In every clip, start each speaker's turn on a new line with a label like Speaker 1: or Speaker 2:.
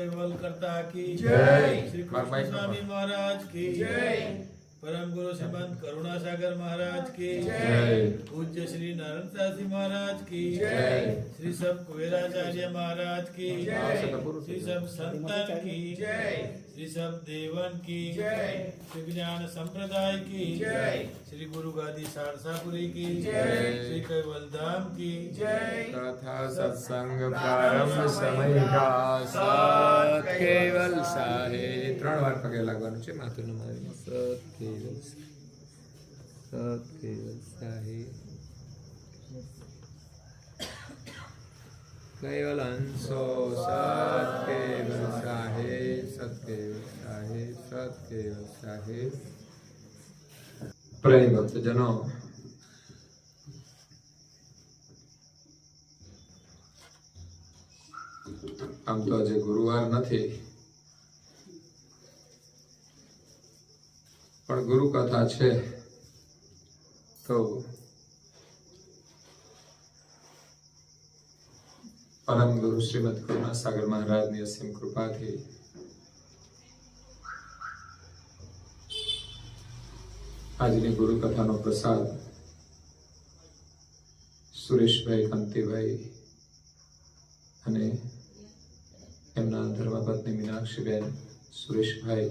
Speaker 1: Caval करता की
Speaker 2: जय।
Speaker 1: श्री कृष्ण स्वामी महाराज की
Speaker 2: जय।
Speaker 1: परम गुरु श्रीमंत करुणा सागर महाराज की
Speaker 2: जय।
Speaker 1: पूज्य श्री नारायण जी महाराज की
Speaker 2: जय।
Speaker 1: श्री सब कुबेराचार्य महाराज की
Speaker 2: जय।
Speaker 1: श्री सब संतन की
Speaker 2: जय।
Speaker 1: श्री सब देवन की
Speaker 2: जय।
Speaker 1: श्री ज्ञान संप्रदाय की
Speaker 2: जय।
Speaker 1: श्री गुरु गादी सारसापुरी की
Speaker 2: जय।
Speaker 1: श्री कैवल धाम की
Speaker 2: जय। तथा सत्संग प्रारंभ समय का सत केवल साहे 3 વાર પગે લાગવાનું છે માથું નમાવી સત કેવલ સાહે કેવલ અંશો સત કેવલ સાહે સત કેવલ સાહે સત કેવલ સાહે પ્રેમ ભક્તજનો આમ તો આજે ગુરુવાર નથી પણ ગુરુ કથા છે તો પરમ ગુરુ શ્રીમદ કરુણા સાગર મહારાજની અસીમ કૃપાથી આજની ગુરુ કથાનો પ્રસાદ સુરેશભાઈ કાંતિભાઈ અને એમના ધર્મપત્ની મીનાક્ષીબેન સુરેશભાઈ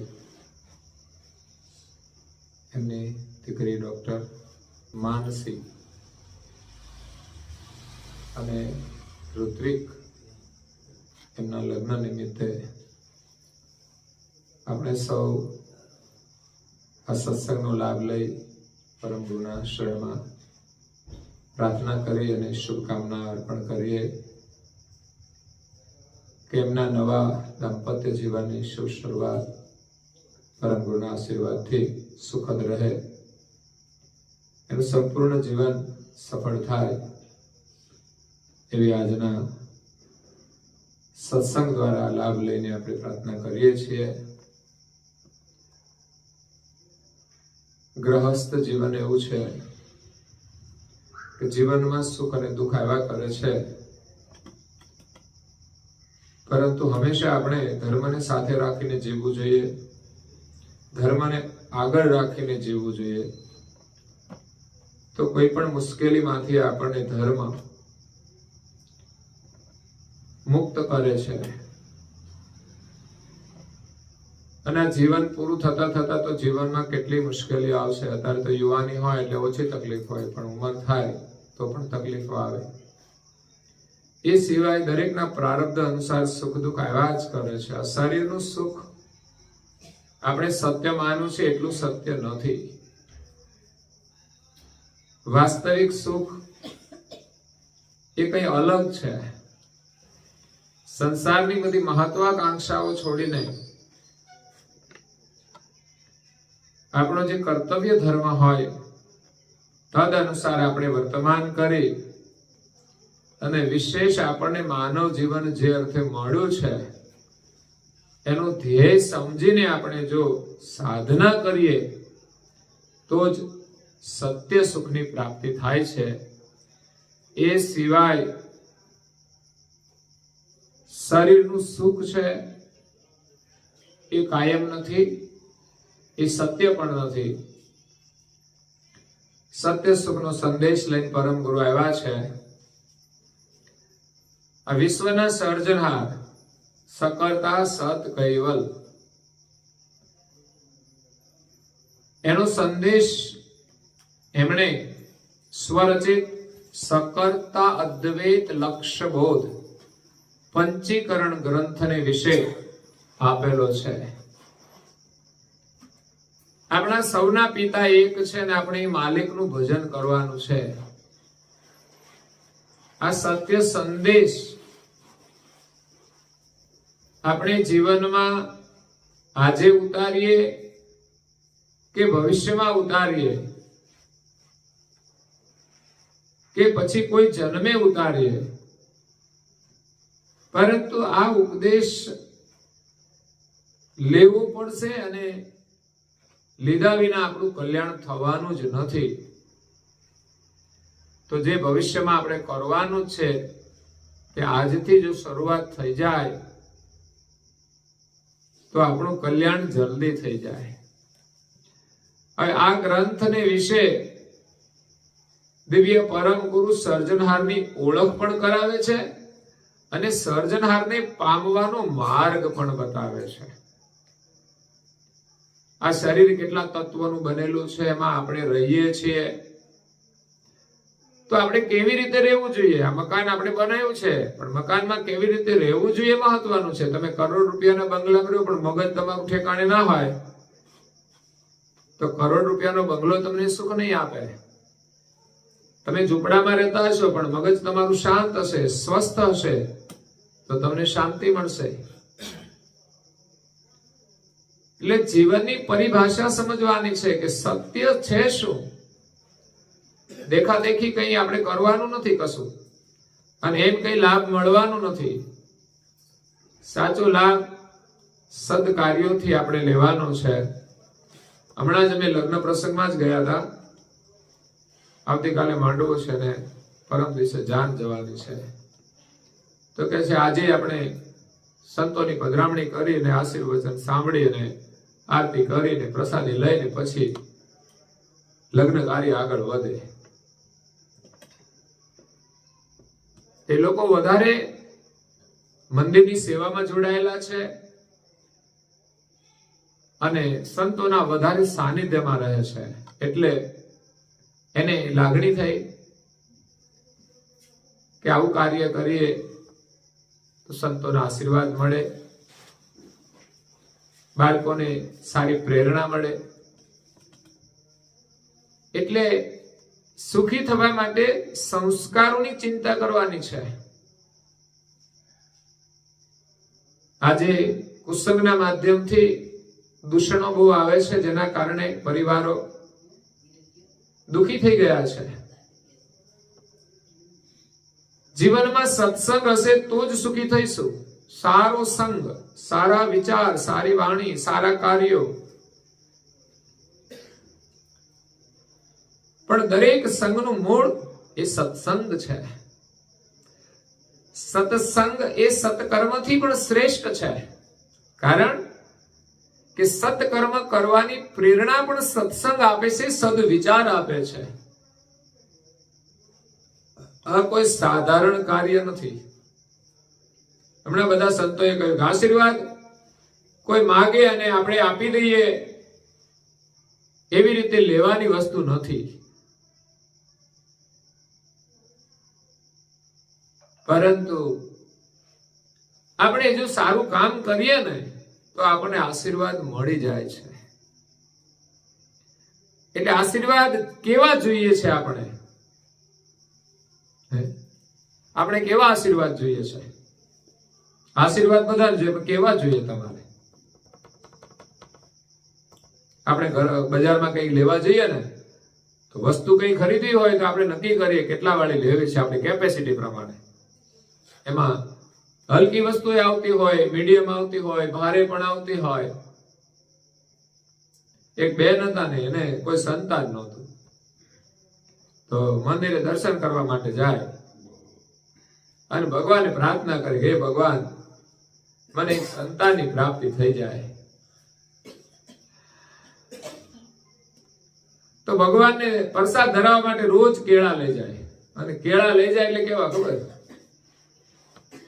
Speaker 2: એમની દીકરી ડોક્ટર માનસી અને ઋત્વિક એમના લગ્ન નિમિત્તે આપણે સૌ આ સત્સંગનો લાભ લઈ પરમ ગુરુના શરણમાં પ્રાર્થના કરી અને શુભકામના અર્પણ કરીએ કે એમના નવા દાંપત્ય જીવનની શુભ શરૂઆત પરમ ગુરુના આશીર્વાદથી સુખદ રહે, એનું સંપૂર્ણ જીવન સફળ થાય એવી આજના સત્સંગ દ્વારા લાભ લઈને આપણે પ્રાર્થના કરીએ છીએ. ગ્રહસ્થ જીવન એવું છે કે જીવનમાં સુખ અને દુઃખ આવ્યા કરે છે, પરંતુ હંમેશા આપણે ધર્મને સાથે રાખીને જીવવું જોઈએ, ધર્મને આગળ રાખીને જીવવું જોઈએ. તો કોઈ પણ મુશ્કેલીમાંથી આપણને ધર્મ મુક્ત કરે છે. અને આ જીવન પૂરું થતા થતા તો જીવનમાં કેટલી મુશ્કેલીઓ આવશે. અત્યારે તો યુવાની હોય એટલે ઓછી તકલીફ હોય, પણ ઉંમર થાય તો પણ તકલીફો આવે. એ સિવાય દરેકના પ્રારબ્ધ અનુસાર સુખ દુઃખ આવ્યા જ કરે છે. આ શરીરનું સુખ આપણે સત્ય માનવું છે એટલું સત્ય નથી. વાસ્તવિક સુખ એ કઈ અલગ છે. સંસારની બધી મહત્વાકાંક્ષાઓ છોડીને આપણો જે કર્તવ્ય ધર્મ હોય તદ અનુસાર આપણે વર્તમાન કરી અને વિશેષ આપણને માનવ જીવન જે અર્થે મળ્યું છે એનું ધ્યેય સમજીને આપણે જો સાધના કરીએ તો જ સત્ય સુખની પ્રાપ્તિ થાય છે. એ સિવાય શરીરનું સુખ છે એ કાયમ નથી, એ સત્ય પણ નથી. સત્ય સુખનો સંદેશ લઈને પરમ ગુરુ આવ્યા છે. આ વિશ્વના સર્જનહાર સકર્તા સત કૈવલ એનો સંદેશ એમણે સ્વરચિત સકર્તા અદ્વૈત લક્ષ્ય બોધ પંચીકરણ ગ્રંથને વિશે આપેલો છે. આપણા સૌના પિતા એક છે અને આપણે માલિકનું ભજન કરવાનું છે. આ સત્ય સંદેશ આપણે જીવનમાં આજે ઉતારીએ કે ભવિષ્યમાં ઉતારીએ કે પછી કોઈ જન્મે ઉતારીએ, પરંતુ આ ઉપદેશ લેવો પડશે અને લીધા વિના આપણું કલ્યાણ થવાનું જ નથી. તો જે ભવિષ્યમાં આપણે કરવાનું છે તે આજથી જો શરૂઆત થઈ જાય તો આપણું કલ્યાણ જલ્દી થઈ જાય. હવે આ ગ્રંથને વિશે દિવ્ય પરમ ગુરુ સર્જનહારની ઓળખ પણ કરાવે છે અને સર્જનહારને પામવાનો માર્ગ પણ બતાવે છે. આ શરીર કેટલા તત્વોનું બનેલું છે, એમાં આપણે રહીએ છીએ, તો આપણે કેવી રીતે રહેવું જોઈએ? આ મકાન આપણે બનાવ્યું છે, પણ મકાનમાં કેવી રીતે રહેવું જોઈએ મહત્વનું છે. તમે કરોડ રૂપિયાના બંગલામાં રહ્યો પણ મગજ તમારું ઠેકાણે ના હોય તો કરોડ રૂપિયાનો બંગલો તમને સુખ નહીં આપે. તમે ઝૂંપડામાં રહેતા હશો પણ મગજ તમારું શાંત હશે, સ્વસ્થ હશે, તો તમને શાંતિ મળશે. એટલે જીવનની પરિભાષા સમજવાની છે કે સત્ય છે શું. દેખાદેખી કઈ આપણે કરવાનું નથી કશું, અને એમ કઈ લાભ મળવાનું નથી. સાચો લાભ સદકાર્યોથી આપણે લેવાનો છે. હમણાં જ અમે લગ્ન પ્રસંગમાં જ ગયા હતા. આવતીકાલે માંડવો છે ને પરમ દિવસે જાન જવાની છે. તો કે છે આજે આપણે સંતોની પધરામણી કરીને આશીર્વચન સાંભળીને આરતી કરીને પ્રસાદી લઈને પછી લગ્ન કાર્ય આગળ વધે. એ લોકો વધારે મંદિરની સેવામાં જોડાયેલા છે અને સંતોના વધારે સાનિધ્યમાં રહે છે. એટલે એને લાગણી થઈ કે આવું કાર્ય કરીએ તો સંતોના આશીર્વાદ મળે, બાળકોને સારી પ્રેરણા મળે. એટલે સુખી થવા માટે સંસ્કારોની ચિંતા કરવાની છે. આજે કુસંગના માધ્યમથી દૂષણો બહુ આવે છે, જેના કારણે પરિવારો દુખી થઈ ગયા છે. જીવનમાં સત્સંગ હશે તો જ સુખી થઈશું. સારો સંગ, સારા વિચાર, સારી વાણી, સારા કાર્યો. પણ દરેક સંગનું મૂળ એ સત્સંગ છે. સત્સંગ એ સત્કર્મથી પણ શ્રેષ્ઠ છે. કારણ કે સત્કર્મ કરવાની પ્રેરણા પણ સત્સંગ આપે છે, સદવિચાર આપે છે. આ કોઈ સાધારણ કાર્ય નથી. હમણાં બધા સંતોએ કહ્યું કે આશીર્વાદ કોઈ માગે અને આપણે આપી દઈએ એવી રીતે લેવાની વસ્તુ નથી. પરંતુ આપણે જો સારું કામ કરીએ ને તો આપણને આશીર્વાદ મળી જાય છે. એટલે આશીર્વાદ કેવા જોઈએ છે? આપણે કેવા આશીર્વાદ જોઈએ છે? આશીર્વાદ બધા જોઈએ, કેવા જોઈએ તમારે? આપણે બજારમાં કઈ લેવા જઈએ ને તો વસ્તુ કઈ ખરીદવી હોય તો આપણે નક્કી કરીએ કેટલા વાળી લેવી છે આપણી કેપેસિટી પ્રમાણે. એમાં હલકી વસ્તુ આવતી હોય, મીડિયમ આવતી હોય, ભારે પણ આવતી હોય. એક બેન હતા ને, એને કોઈ સંતાન નહોતું, તો મંદિરે દર્શન કરવા માટે જાય અને ભગવાનને પ્રાર્થના કરી, હે ભગવાન, મને એક સંતાનની પ્રાપ્તિ થઈ જાય. તો ભગવાનને પ્રસાદ ધરાવવા માટે રોજ કેળા લઈ જાય. અને કેળા લઈ જાય એટલે કેવા ખબર?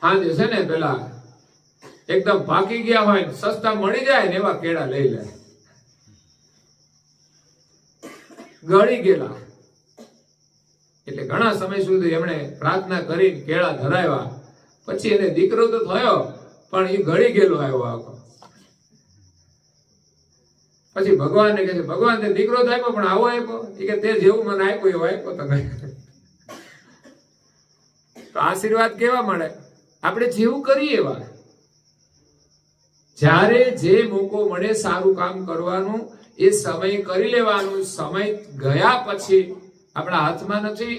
Speaker 2: હાજે છે ને પેલા એકદમ પાકી ગયા હોય, સસ્તા મળી જાય ને એવા કેળા લઈ લે. ગળી ગયેલા. એટલે ઘણા સમય સુધી એમણે પ્રાર્થના કરી કેળા ધરાવ્યા. પછી એને દીકરો તો થયો પણ એ ગળી ગયેલો આવ્યો આખો. પછી ભગવાનને કહે છે, ભગવાન તે દીકરો તો આપ્યો પણ આવો આપ્યો? એ કે તે જેવું મને આપ્યું એવો આપ્યો તમે. તો આશીર્વાદ કેવા મળે? આપણે જેવું કરીએ એવા. જ્યારે જે મોકો મળે સારું કામ કરવાનું એ સમય કરી લેવાનું. સમય ગયા પછી આપણા હાથમાં નથી.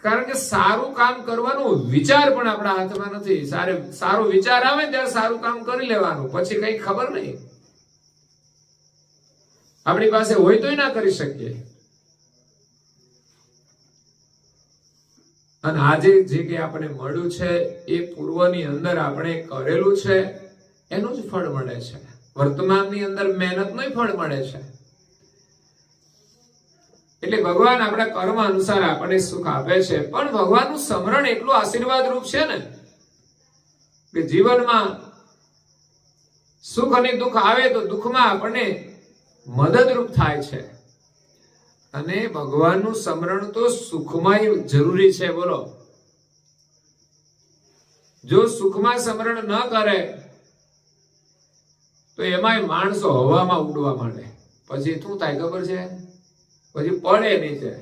Speaker 2: કારણ કે સારું કામ કરવાનો વિચાર પણ આપણા હાથમાં નથી. સારો વિચાર આવે ત્યારે સારું કામ કરી લેવાનું, પછી કઈ ખબર નહીં. આપણી પાસે હોય તોય ના કરી શકીએ. અને આજે જે કંઈ આપણે મળ્યું છે એ પૂર્વની અંદર આપણે કરેલું છે એનું જ ફળ મળે છે. વર્તમાનની અંદર મહેનતનું ફળ મળે છે. એટલે ભગવાન આપણા કર્મ અનુસાર આપણને સુખ આપે છે. પણ ભગવાનનું સ્મરણ એટલું આશીર્વાદ રૂપ છે ને કે જીવનમાં સુખ અને દુઃખ આવે તો દુઃખમાં આપણને મદદરૂપ થાય છે. અને ભગવાનનું સ્મરણ તો સુખમાં જરૂરી છે. બોલો, જો સુખમાં સ્મરણ ન કરે તો એમાંય માણસો હવામાં ઉડવા માંડે. પછી શું થાય ખબર છે? પછી પડે નીચે.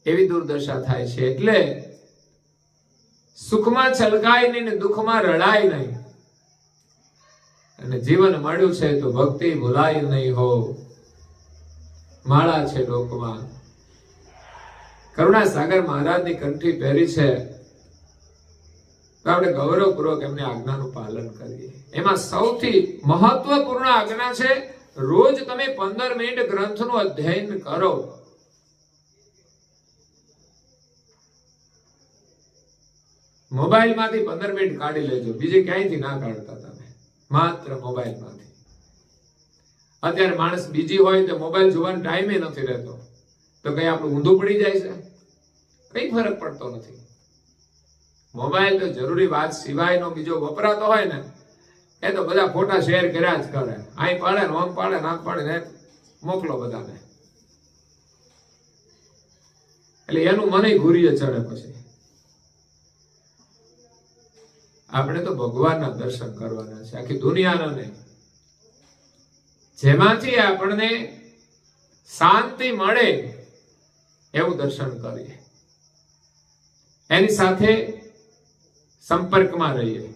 Speaker 2: એવી દુર્દશા થાય છે. એટલે સુખમાં છલકાય નહીં ને દુઃખમાં રડાય નહીં. અને જીવન મળ્યું છે તો ભક્તિ ભૂલાય નહીં હો. માળા છે લોકમાં. કરુણાસાગર મહારાજની કંઠી પહેરી છે તો આપણે ગૌરવપૂર્વક એમની આજ્ઞાનું પાલન કરીએ. એમાં સૌથી મહત્વપૂર્ણ આજ્ઞા છે રોજ તમે 15 મિનિટ ગ્રંથનું અધ્યયન કરો. મોબાઈલમાંથી 15 મિનિટ કાઢી લેજો. બીજે ક્યાંયથી ના કાઢતા તમે, માત્ર મોબાઈલમાંથી. અત્યારે માણસ બીજી હોય તો મોબાઈલ જોવાનો ટાઈમે નથી રહેતો. તો કઈ આપણું ઊંધું પડી જાય છે? કઈ ફરક પડતો નથી. મોબાઈલ તો જરૂરી વાત સિવાયનો બીજો વપરાતો હોય ને એ તો બધા ફોટા શેર કર્યા જ કરે. અહીં પાડે ને આમ પાડે ને આમ પાડે ને મોકલો બધાને. એટલે એનું મને ઘૂરીએ ચડે. પછી આપણે તો ભગવાનના દર્શન કરવાના છે, આખી દુનિયાના નહીં. જેમાંથી આપણને શાંતિ મળે એવું દર્શન કરીએ, એની સાથે સંપર્કમાં રહીએ.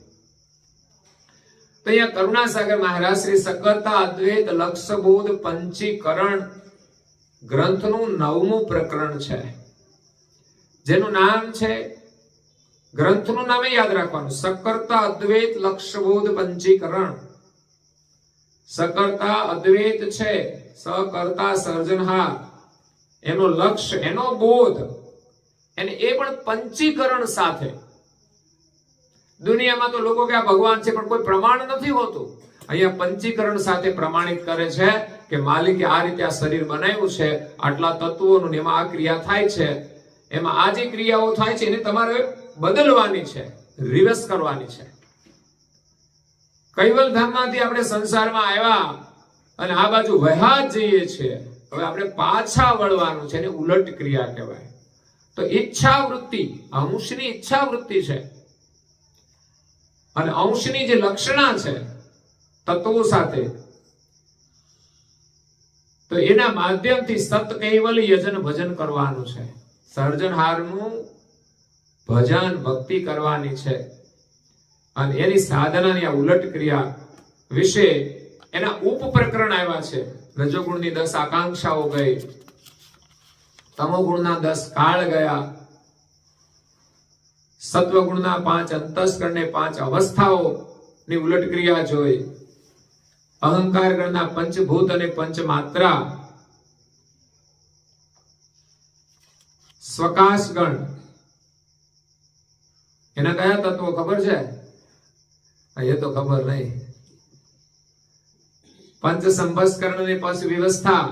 Speaker 2: તો અહીંયા કરુણાસાગર મહારાજ શ્રી સકર્તા અદ્વૈત લક્ષબોધ પંચીકરણ ગ્રંથનું 9મું પ્રકરણ છે, જેનું નામ છે, ગ્રંથનું નામ યાદ રાખવાનું, સકર્તા અદ્વૈત લક્ષબોધ પંચીકરણ. સકર્તા અદ્વૈત છે, સકર્તા સર્જનહાર, એનો લક્ષ્ય, એનો બોધ, અને એ પણ પંચીકરણ સાથે. દુનિયામાં તો લોકો કે આ ભગવાન છે પણ કોઈ પ્રમાણ નથી હોતું. અહીંયા પંચીકરણ સાથે પ્રમાણિત કરે છે કે માલિકે આ રીતે આ શરીર બનાવ્યું છે, આટલા તત્વોનું, એમાં આ ક્રિયા થાય છે, એમાં આ જે ક્રિયાઓ થાય છે એને તમારે બદલવાની છે, રિવર્સ કરવાની છે. કૈવલ ધામમાંથી આપણે સંસારમાં આવ્યા અને આ બાજુ વહ્યા જઈએ છીએ. હવે આપણે પાછા વળવાનું છે, એને ઉલટ ક્રિયા કહેવાય. તો ઈચ્છા વૃત્તિ, અંશની ઈચ્છા વૃત્તિ છે, અને અંશની જે લક્ષણા છે તત્વો સાથે, તો એના માધ્યમથી સત કૈવલ યજન ભજન કરવાનું છે. સર્જનહારનું ભજન ભક્તિ કરવાની છે. અને એની સાધનાની આ ઉલટ ક્રિયા વિશે એના ઉપપ્રકરણ આવ્યા છે. રજોગુણની 10 આકાંક્ષાઓ ગઈ, તમોગુણના 10 કાળ ગયા, સત્વગુણના 5 અંતસ્કરણ ને 5 અવસ્થાઓ ની ઉલટ ક્રિયા જોઈ, અહંકાર ગણના પંચભૂત અને પંચમાત્રા, સ્વકાશ ગણ એના કયા તત્વો ખબર છે? એ તો ખબર નહીં. પંચ સંભસ્કરણ ને પંચ વ્યવસ્થા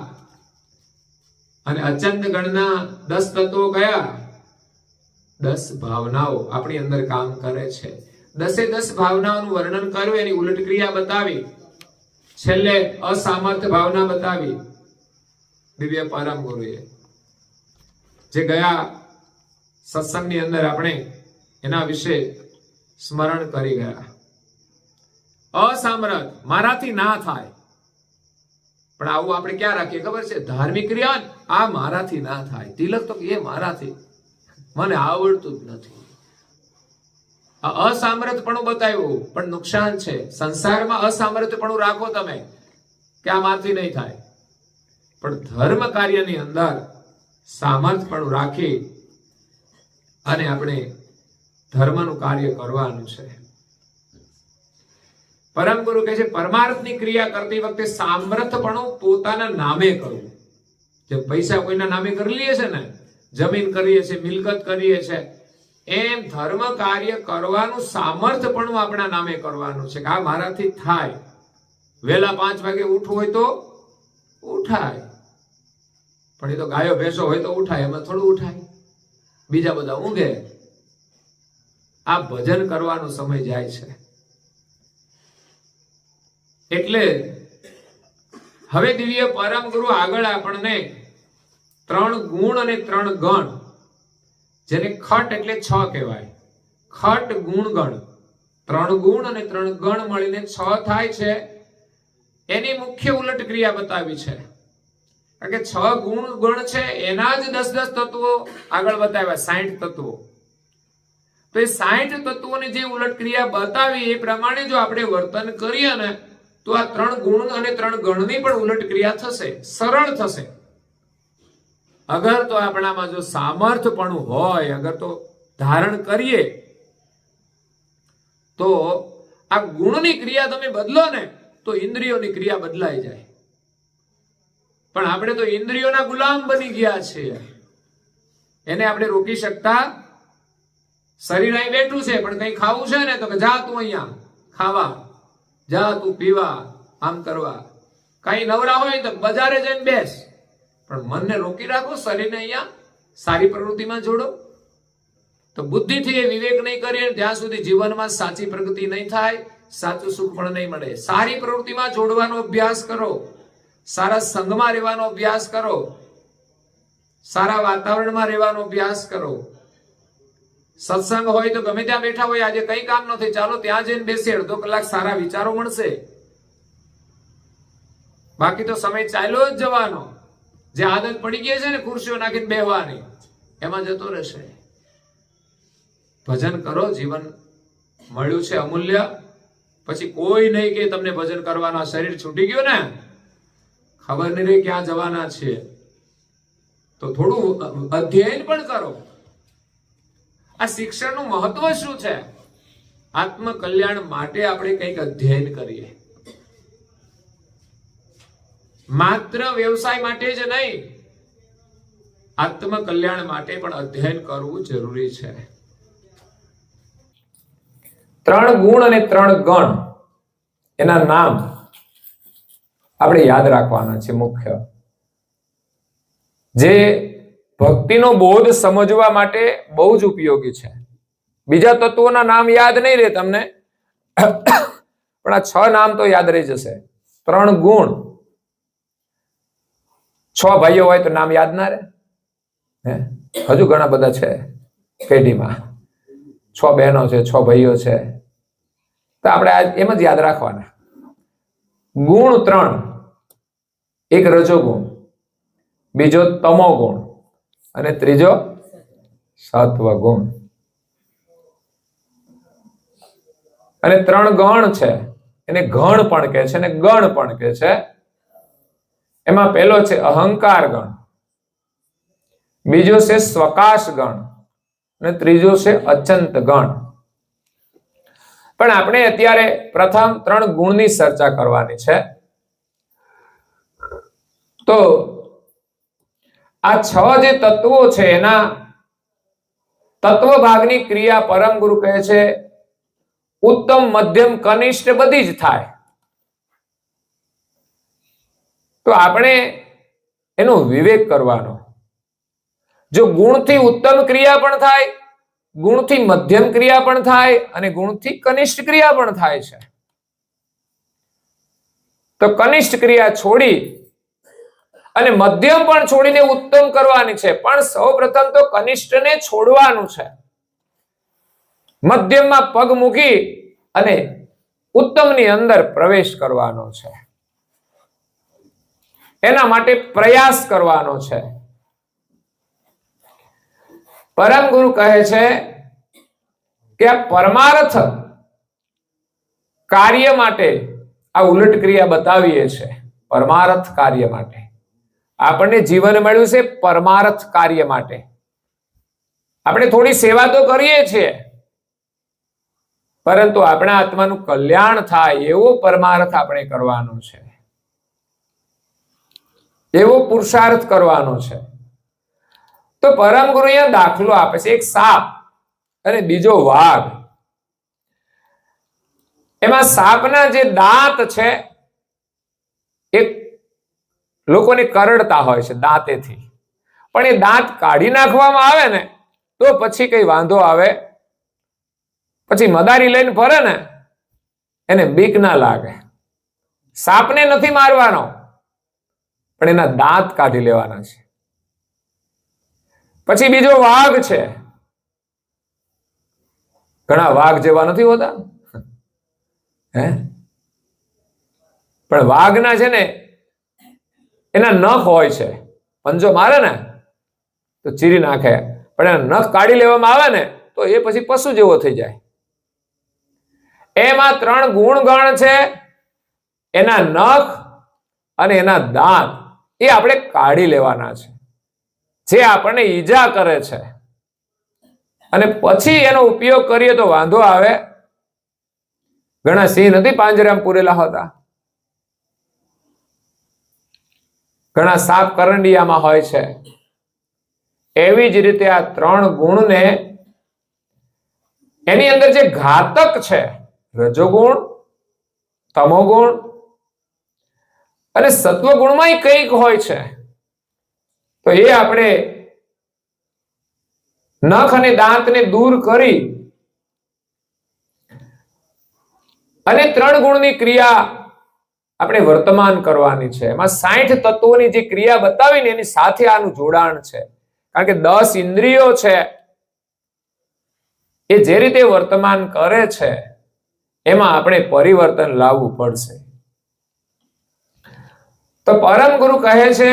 Speaker 2: અને અચંત ગણના 10 તત્વો કયા? 10 ભાવનાઓ આપણી અંદર કામ કરે છે. 10 ભાવનાઓનું વર્ણન કર્યું, એની ઉલટ ક્રિયા બતાવી, છેલ્લે અસામર્થ્ય ભાવના બતાવી દિવ્ય પરમ ગુરુએ. જે ગયા સત્સંગની અંદર આપણે એના વિશે સ્મરણ કરી ગયા. અસામર્થ, મારાથી ના થાય. પણ આવું આપણે ક્યાં રાખીએ ખબર છે? ધાર્મિક ક્રિયા, આ મારાથી ના થાય. તિલક તો એ મારાથી, મને આવડતું જ નથી. આ અસામર્થપણું બતાવ્યું, પણ નુકસાન છે. સંસારમાં અસામર્થપણું રાખો તમે કે આ મારથી નહીં થાય, પણ ધર્મ કાર્યની અંદર સામર્થપણું રાખી અને આપણે ધર્મનું કાર્ય કરવાનું છે. પરમ ગુરુ કહે છે પરમાર્થની ક્રિયા કરતી વખતે સામર્થપણું પોતાના નામે કરવું. જે પૈસા કોઈના નામે કરી લઈએ છે ને, જમીન કરીએ છીએ, મિલકત કરીએ છીએ, એમ ધર્મ કાર્ય કરવાનું સામર્થ્ય પણ આપણા નામે કરવાનું છે કે આ મારાથી થાય. વહેલા 5 વાગે ઉઠવું હોય તો ઉઠાય, પણ એ તો ગાયો ભેંસો હોય તો ઉઠાય, એમાં થોડું ઉઠાય, બીજા બધા ઊંઘે. આ ભજન કરવાનો સમય જાય છે. એટલે હવે દિવ્ય પરમ ગુરુ આગળ આપણને 3 ગુણ અને 3 ગણ, જેને ખટ એટલે 6 કહેવાય, ખટ ગુણ ગણ, 3 ગુણ અને 3 ગણ મળીને 6 થાય છે. એની મુખ્ય ઉલટ ક્રિયા બતાવી છે. કારણ કે 6 ગુણ ગણ છે એના જ 10-10 તત્વો આગળ બતાવ્યા, 60 તત્વો. તો એ 60 તત્વોની જે ઉલટ ક્રિયા બતાવી એ પ્રમાણે જો આપણે વર્તન કરીએ ને તો આ 3 ગુણ અને 3 ગણની પણ ઉલટ ક્રિયા થશે, સરળ થશે. અગર તો આપણામાં જો સામર્થ્યપણું હોય, અગર તો ધારણ કરીએ તો આ ગુણની ક્રિયા તમે બદલો ને તો ઇન્દ્રિયોની ક્રિયા બદલાઈ જાય. પણ આપણે તો ઇન્દ્રિયોના ગુલામ બની ગયા છીએ, એને આપણે રોકી શકતા. શરીર અહીં બેઠું છે પણ કઈ ખાવું છે ને તો કે જા તું અહીંયા ખાવા, જા તું પીવા, આમ કરવા. કઈ નવરા હોય તો બજારે જઈને બેસ, પણ મનને રોકી રાખો, શરીરને અહીંયા સારી પ્રવૃત્તિમાં જોડો. તો બુદ્ધિથી એ વિવેક નહીં કરીએ ત્યાં સુધી જીવનમાં સાચી પ્રગતિ નહીં થાય, સાચું સુખ પણ નહીં મળે. સારી પ્રવૃત્તિમાં જોડવાનો અભ્યાસ કરો, સારા સંઘમાં રહેવાનો અભ્યાસ કરો, સારા વાતાવરણમાં રહેવાનો અભ્યાસ કરો. સત્સંગ હોય તો ગમે ત્યાં બેઠા હોય, આજે કઈ કામ નથી, ચાલો ત્યાં જઈને બેસી અડધો કલાક સારા વિચારો મળશે. બાકી તો સમય ચાલ્યો જ જવાનો. જે આદત પડી ગઈ છે ને ખુરશીઓ નાખીને બેહવાની, એમાં જતો રહેશે. ભજન કરો, જીવન મળ્યું છે અમૂલ્ય. પછી કોઈ નહીં કે તમને ભજન કરવાના, શરીર છૂટી ગયું ને ખબર નહીં રહી ક્યાં જવાના છે. તો થોડું અધ્યયન પણ કરો. આ શિક્ષણનું મહત્વ શું છે? આત્મકલ્યાણ માટે આપણે કંઈક અધ્યયન કરીએ. માત્ર વ્યવસાય માટે જ નહીં, આત્મકલ્યાણ માટે પણ અધ્યયન કરવું જરૂરી છે. 3 ગુણ અને 3 ગણ એના નામ આપણે યાદ રાખવાના છે મુખ્ય, જે ભક્તિનો બોધ સમજવા માટે બહુ જ ઉપયોગી છે. બીજા તત્વોના નામ યાદ નહીં રહે તમને, પણ આ 6 નામ તો યાદ રહી જશે. 3 ગુણ, 6 ભાઈઓ હોય તો નામ યાદ ના રહે? હજુ ઘણા બધા છે પેઢીમાં, 6 બહેનો છે, 6 ભાઈઓ છે, તો આપણે એમ જ યાદ રાખવાના. ગુણ 3, એક રજોગુણ, બીજો તમો ગુણ અને ત્રીજો સત્વ ગુણ. અને 3 ગણ છે, એને ગણ પણ કહે છે અને ગણ પણ કહે છે. એમાં પહેલો છે અહંકાર ગણ, બીજો છે સ્વકાશ ગણ અને ત્રીજો છે અચંત ગણ. પણ આપણે અત્યારે પ્રથમ 3 ગુણની ચર્ચા કરવાની છે. તો આ 6 જે તત્વો છે એના તત્વ ભાગની ક્રિયા પરમ ગુરુ કહે છે ઉત્તમ, મધ્યમ, કનિષ્ઠ બધી જ થાય. તો આપણે એનો વિવેક કરવાનો. જો ગુણથી ઉત્તમ ક્રિયા પણ થાય, ગુણથી મધ્યમ ક્રિયા પણ થાય અને ગુણથી કનિષ્ઠ ક્રિયા પણ થાય છે, તો કનિષ્ઠ ક્રિયા છોડી અને મધ્યમ પણ છોડીને ઉત્તમ કરવાની છે. પણ સૌપ્રથમ તો કનિષ્ઠને છોડવાનું છે, મધ્યમમાં પગ મૂકી અને ઉત્તમની અંદર પ્રવેશ કરવાનો છે. એના માટે પ્રયાસ કરવાનો છે. પરમ ગુરુ કહે છે કે આ પરમાર્થ કાર્ય માટે આ ઉલટ ક્રિયા બતાવીએ છે. પરમાર્થ કાર્ય માટે આપણને જીવન મળ્યું છે, પરમાર્થ કાર્ય માટે. આપણે થોડી સેવા તો કરીએ છીએ, પરંતુ આપણા આત્માનું કલ્યાણ થાય એવો પરમાર્થ આપણે કરવાનો છે. એવો પુરુષાર્થ કરવાનો છે. તો પરમ ગુરુ અહીંયા દાખલો આપે છે, એક સાપ અને બીજો વાઘ. એમાં સાપના જે દાંત છે એ લોકોને કરડતા હોય છે દાંતેથી, પણ એ દાંત કાઢી નાખવામાં આવે ને તો પછી કઈ વાંધો આવે. પછી મદારી લઈને ફરે ને એને બીક ના લાગે. સાપને નથી મારવાનો, પણ એના દાંત કાઢી લેવાના છે. પછી બીજો વાઘ છે. ઘણા વાઘ જેવા નથી હોતા હે, પણ વાઘના છે ને એના નખ હોય છે, પંજો મારે ને તો ચીરી નાખે, પણ એના નખ કાઢી લેવામાં આવે ને તો એ પછી પશુ જેવો થઈ જાય. એમાં 3 ગુણગણ છે, એના નખ અને એના દાંત એ આપણે કાઢી લેવાના છે, જે આપણને ઈજા કરે છે. અને પછી એનો ઉપયોગ કરીએ તો વાંધો આવે. ઘણા સિંહ નથી પાંજરામાં પૂરેલા હોતા, ઘણા સાપ કરંડિયામાં હોય છે. એવી જ રીતે આ 3 ગુણને એની અંદર જે ઘાતક છે, રજોગુણ, તમોગુણ અને સત્વગુણમાં કંઈક હોય છે, તો એ આપણે નખ અને દાંતને દૂર કરી અને 3 ગુણની ક્રિયા આપણે વર્તમાન કરવાની છે. એમાં 60 તત્વોની જે ક્રિયા બતાવીને એની સાથે આનું જોડાણ છે. કારણ કે 10 ઇન્દ્રિયો છે એ જે રીતે વર્તમાન કરે છે એમાં આપણે પરિવર્તન લાવવું પડશે. તો પરમ ગુરુ કહે છે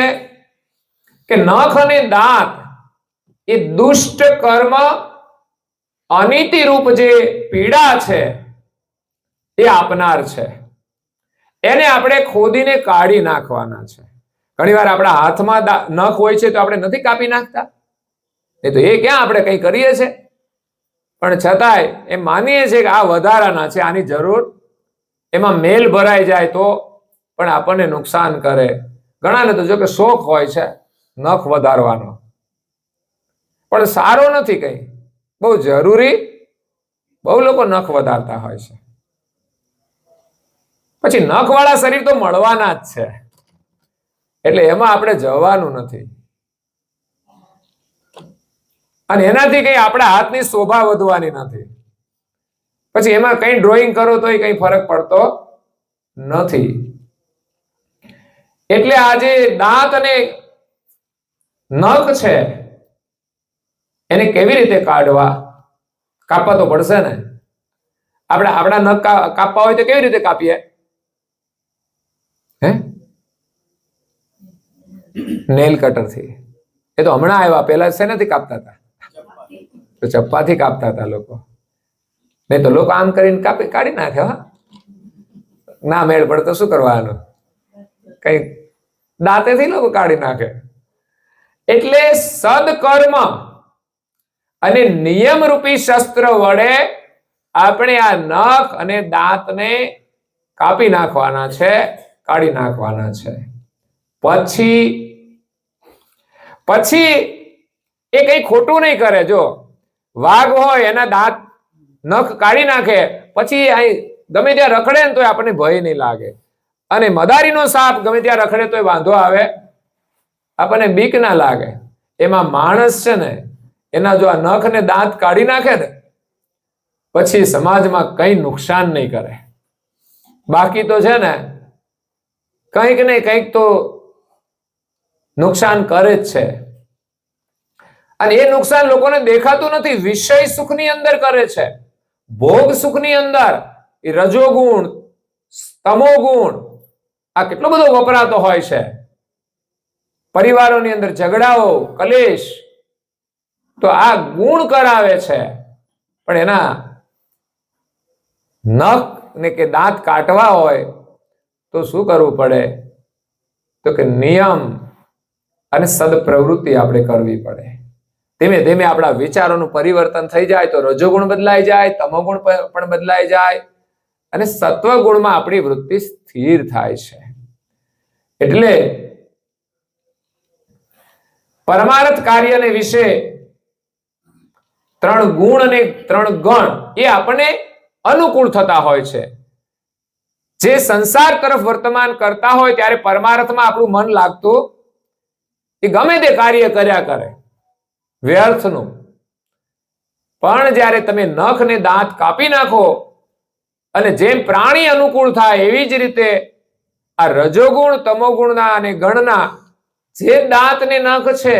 Speaker 2: કે નખ અને દાંત એ દુષ્ટ કર્મ, અનિતિ રૂપ જે પીડા છે એ આપનાર છે. એને આપણે ખોદીને કાઢી નાખવાના છે. ઘણીવાર આપણા હાથમાં નખ હોય છે તો આપણે નથી કાપી નાખતા, એ તો એ ક્યાં આપણે કંઈ કરીએ છીએ, પણ છતાંય એમ માનીએ છીએ કે આ વધારાના છે, આની જરૂર, એમાં મેલ ભરાઈ જાય તો પણ આપણને નુકસાન કરે. ઘણાને તો જો કે શોખ હોય છે નખ વધારવાનો, પણ સારો નથી કઈ, બહુ જરૂરી. બહુ લોકો નખ વધારતા હોય છે. પછી નખવાળા શરીર તો મળવાના જ છે, એટલે એમાં આપણે જવાનું નથી. અને એનાથી કઈ આપણા હાથની શોભા વધવાની નથી. પછી એમાં કઈ ડ્રોઈંગ કરો તો કઈ ફરક પડતો નથી. એટલે આજે દાંત અને નખ છે એને કેવી રીતે કાઢવા? કાપવા તો પડશે ને. આપણે આપણા નખ કાપવા હોય તો કેવી રીતે કાપીએ? હે, નેલ કટર થી. એ તો હમણાં આવ્યા, પેલા શેનાથી કાપતા હતા? તો ચપ્પાથી કાપતા હતા લોકો. નહીં તો લોકો આમ કરીને કાઢી નાખે. ના મેળ પડે તો શું કરવાનું? કઈ દાંતેથી લોકો કાઢી નાખે. એટલે સદકર્મ અને નિયમ રૂપી શસ્ત્ર વડે આપણે આ નખ અને દાંતને કાપી નાખવાના છે, કાઢી નાખવાના છે. પછી એ કઈ ખોટું નહીં કરે. જો વાઘ હોય એના દાંત નખ કાઢી નાખે, પછી ગમે ત્યાં રખડે ને તો આપણને ભય નહીં લાગે. અને મદારીનો સાપ ગમે ત્યાં રખડે તો વાંધો આવે, આપણને બીક ના લાગે. એમાં માણસ છે ને એના જો આ નખ ને દાંત કાઢી નાખે ને પછી સમાજમાં કઈ નુકસાન નહીં કરે. બાકી તો છે ને કંઈક ને કંઈક તો નુકસાન કરે જ છે. અને એ નુકસાન લોકોને દેખાતું નથી. વિષય સુખની અંદર કરે છે, ભોગ સુખની અંદર. એ રજોગુણ, તમોગુણ આ કેટલો બધો વપરાતો હોય છે. પરિવારોની અંદર ઝઘડાઓ, કલેશ, તો આ ગુણ કરાવે છે. પણ એના નખ ને કે દાંત કાઢવા હોય તો શું કરવું પડે? તો કે નિયમ અને સદપ્રવૃત્તિ આપણે કરવી પડે. ધીમે ધીમે આપણા વિચારોનું પરિવર્તન થઈ જાય તો રજોગુણ બદલાઈ જાય, તમોગુણ પણ બદલાઈ જાય અને સત્વગુણમાં આપણી વૃત્તિ સ્થિર થાય છે. એટલે પરમાર્થ કાર્યને વિશે 3 ગુણ અને 3 ગણ એ આપણને અનુકૂળ થતા હોય છે. જે સંસાર તરફ વર્તમાન કરતા હોય ત્યારે પરમાર્થમાં આપણું મન લાગતું એ ગમે તે કાર્ય કર્યા કરે વ્યર્થનું. પણ જ્યારે તમે નખ ને દાંત કાપી નાખો અને જેમ પ્રાણી અનુકૂળ થાય એવી જ રીતે આ રજોગુણ તમોગુણના અને ગણના જે દાંત ને નખ છે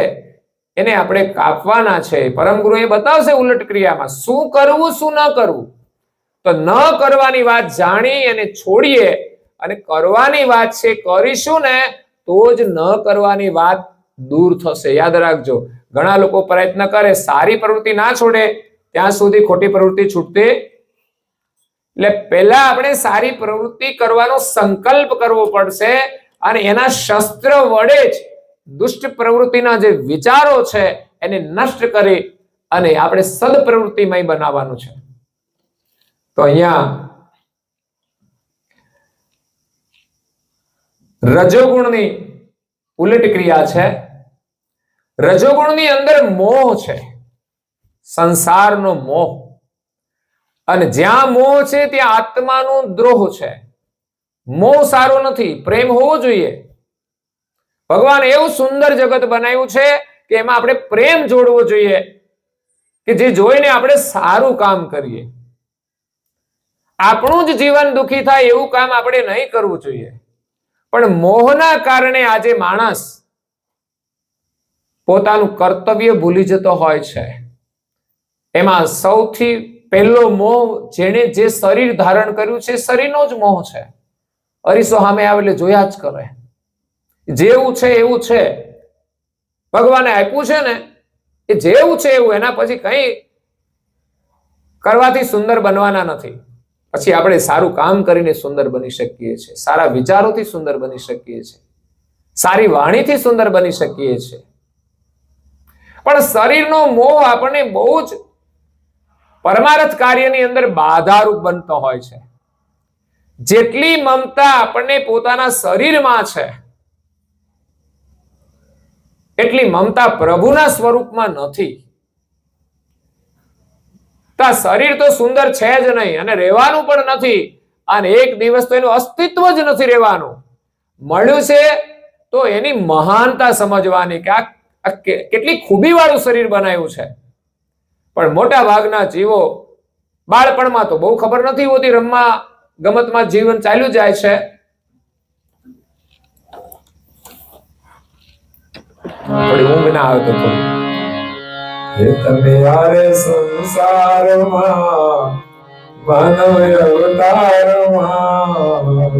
Speaker 2: એને આપણે કાપવાના છે. પરમ ગુરુ એ બતાવશે ઉલટ ક્રિયામાં શું કરવું શું ન કરવું. તો ન કરવાની વાત જાણી અને છોડીએ અને કરવાની વાત છે કરીશું ને તો જ ન કરવાની વાત દૂર થશે. યાદ રાખજો, ઘણા લોકો પ્રયત્ન કરે સારી પ્રવૃત્તિ ના છોડે ત્યાં સુધી ખોટી પ્રવૃત્તિ છૂટતી. એટલે પહેલા આપણે સારી પ્રવૃત્તિ કરવાનો સંકલ્પ કરવો પડશે અને એના શસ્ત્ર વડે જ દુષ્ટ પ્રવૃત્તિના જે વિચારો છે એને નષ્ટ કરી અને આપણે સદપ્રવૃત્તિમય બનાવવાનું છે. તો અહીંયા રજોગુણની ઉલટ ક્રિયા છે. રજોગુણની અંદર મોહ છે, સંસારનો મોહ. અને જ્યાં મોહ છે ત્યાં આત્માનો દ્રોહ છે. મોહ સારો નથી, પ્રેમ હોવો જોઈએ. ભગવાન એવું સુંદર જગત બનાવ્યું છે કે એમાં આપણે પ્રેમ જોડવો જોઈએ કે જે જોઈને આપણે સારું કામ કરીએ. આપણું જ જીવન દુખી થાય એવું કામ આપણે નહીં કરવું જોઈએ. પણ મોહના કારણે આજે માણસ પોતાનું કર્તવ્ય ભૂલી જતો હોય છે. એમાં સૌથી પહેલો મોહ જેણે જે શરીર ધારણ કર્યું છે શરીરનો જ મોહ છે. અરીસો સામે આવે એટલે જોયા જ કરે. જેવું છે એવું છે, ભગવાને આપ્યું છે ને એ જેવું છે એવું, એના પછી કઈ કરવાથી સુંદર બનવાના નથી. પછી આપણે સારું કામ કરીને સુંદર બની શકીએ છીએ, સારા વિચારોથી સુંદર બની શકીએ છીએ, સારી વાણીથી સુંદર બની શકીએ છીએ. પણ શરીરનો મોહ આપણને બહુ જ પરમાર્થ કાર્યની અંદર બાધારૂપ બનતો હોય છે. જેટલી મમતા આપણને પોતાના શરીરમાં છે એટલી મમતા પ્રભુના સ્વરૂપમાં નથી. તો આ શરીર તો સુંદર છે જ નહીં અને રહેવાનું પણ નથી, અને એક દિવસ તો એનું અસ્તિત્વ જ નથી રહેવાનું. મળ્યું છે તો એની મહાનતા સમજવાની કે આ કેટલી ખૂબી વાળું શરીર બનાવ્યું છે. પણ મોટા ભાગના જીવો બાળપણમાં તો બહુ ખબર નથી હોતી, રમવા ગમતમાં જીવન ચાલ્યું જાય છે. થોડી ઊંઘ ના આવે તો
Speaker 3: તમે યારે સંસારમાં માનવ અવતારમાં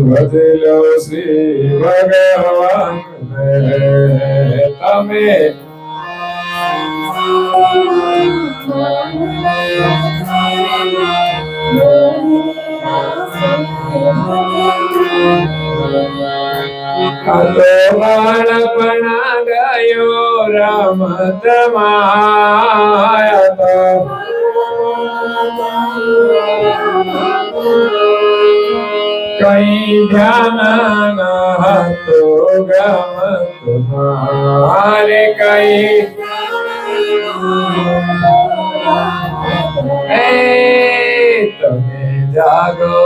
Speaker 3: વધેલો શ્રી ભગવાન તમે બાળપણા ગયો રમત કઈ ધ્યાન હતો ગમત મારે કઈ તમે જાગો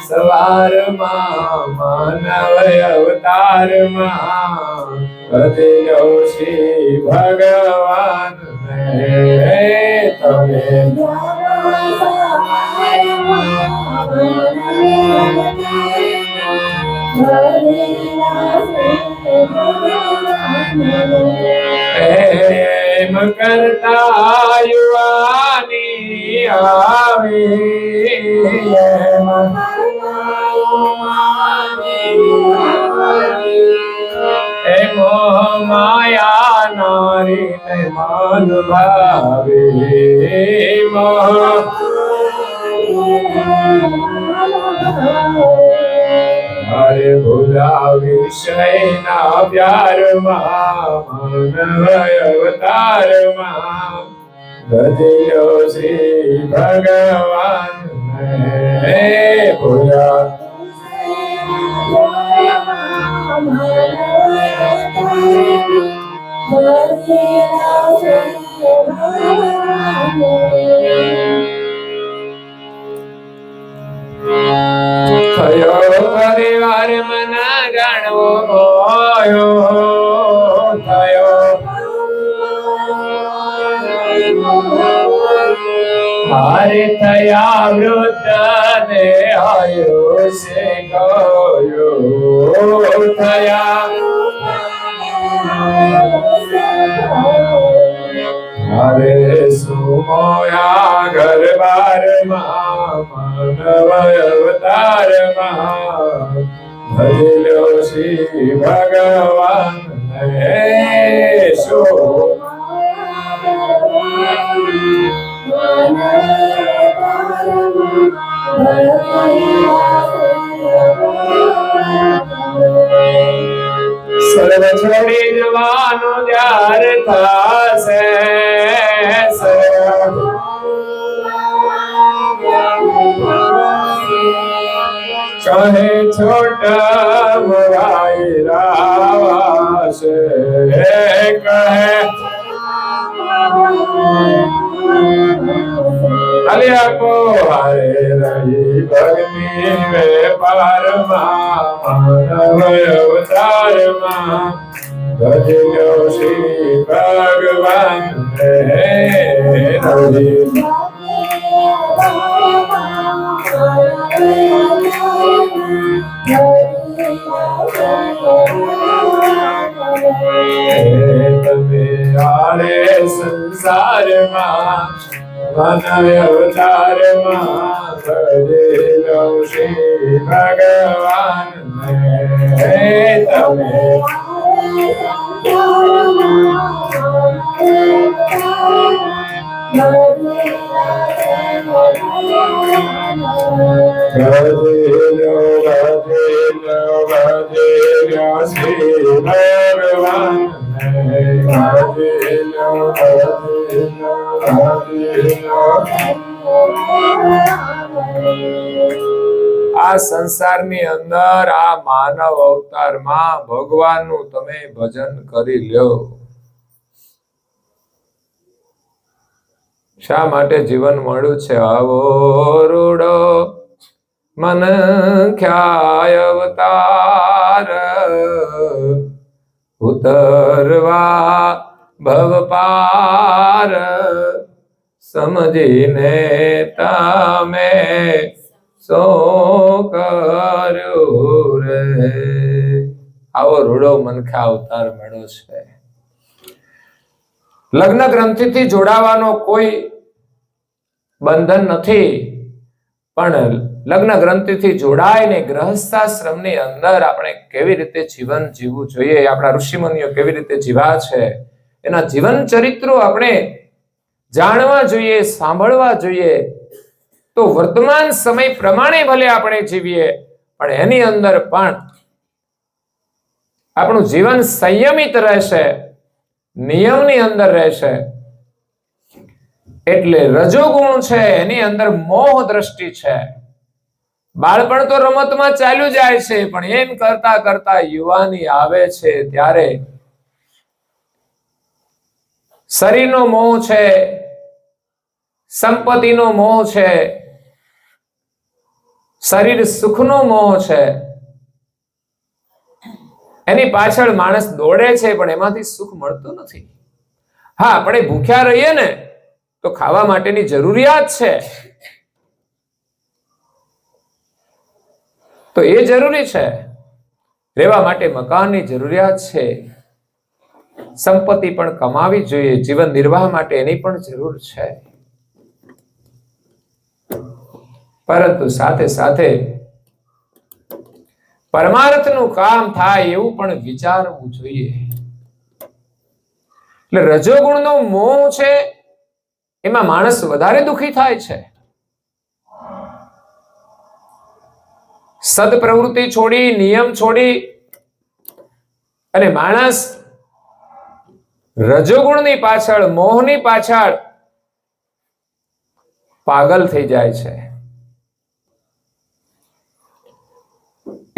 Speaker 3: સવારમાં માનવ અવતારમાં વધેલો શ્રી ભગવાન તમે એમ કરતા યુવાની આવી એ મોહ માયા નારી ને મન ભાવે મોહ અરે ભૂલા વિષયના પ્યારમાં માનવ અવતારમાં વધેલો શ્રી ભગવાન ભૂલા થયો પરિવાર મના ગણવો થયો હારે થયા વૃદ્ધ ને આયુષ્ય ગયો થયા હરે સુમોયા ગરબારમાં માનવ અવતારમાં ભજલ્યો શ્રી ભગવાન સર્વ છોડી જવાનું જાર થાશે કહે છોટા મુરાઈ રાવાશે કહે અલ્યા હારે રહી ભક્તિ વેપારમાં માનવ અવતારમાં ભજ્યો શ્રી ભગવાન તમે આરે સંસારમાં માનવ અવતારમાં ભજેલો શ્રી ભગવાન તમે ભજેલો શ્રી ભગવાન આ સંસારની અંદર આ માનવ અવતારમાં ભગવાનનું તમે ભજન કરી લ્યો. શા માટે જીવન મળ્યું છે? આવો રૂડો મન ખ્યાય અવતાર ઉતરવા ભવ પાર સમજીને તમે સો કર્યું રે. આવો રૂડો મનખા અવતાર મળ્યો છે. લગ્ન ગ્રંથિથી જોડાવાનો કોઈ બંધન નથી, પણ લગ્ન ગ્રંથિથી જોડાઈને ગૃહસ્થાશ્રમની અંદર આપણે કેવી રીતે જીવન જીવવું જોઈએ, આપણા ઋષિમુનિઓ કેવી રીતે જીવ્યા છે, એના જીવન ચરિત્રો આપણે જાણવા જોઈએ, સાંભળવા જોઈએ. તો વર્તમાન સમય પ્રમાણે ભલે આપણે જીવીએ, પણ એની અંદર પણ આપણું જીવન સંયમિત રહેશે, નિયમની અંદર રહેશે. એટલે રજોગુણ છે એની અંદર મોહ દ્રષ્ટિ છે. બાળપણ તો રમતમાં ચાલ્યું જાય છે, પણ એમ કરતા કરતા યુવાની આવે છે ત્યારે શરીરનો મોહ છે, સંપત્તિનો મોહ છે, શરીર સુખનો મોહ છે. એની પાછળ માણસ દોડે છે, પણ એમાંથી સુખ મળતું નથી. હા, આપણે ભૂખ્યા રહીએ ને તો ખાવા માટેની જરૂરિયાત છે, તો એ જરૂરી છે. રહેવા માટે મકાનની જરૂરિયાત છે, સંપત્તિ પણ કમાવી જોઈએ, જીવન નિર્વાહ માટે એની પણ જરૂર છે. પરંતુ સાથે સાથે પરમાર્થનું કામ થાય એવું પણ વિચારવું જોઈએ. એટલે રજોગુણનો મોહ છે, એમાં માણસ વધારે દુઃખી થાય છે. સદપ્રવૃત્તિ છોડી, નિયમ છોડી અને માણસ રજોગુણની પાછળ, મોહની પાછળ પાગલ થઈ જાય છે.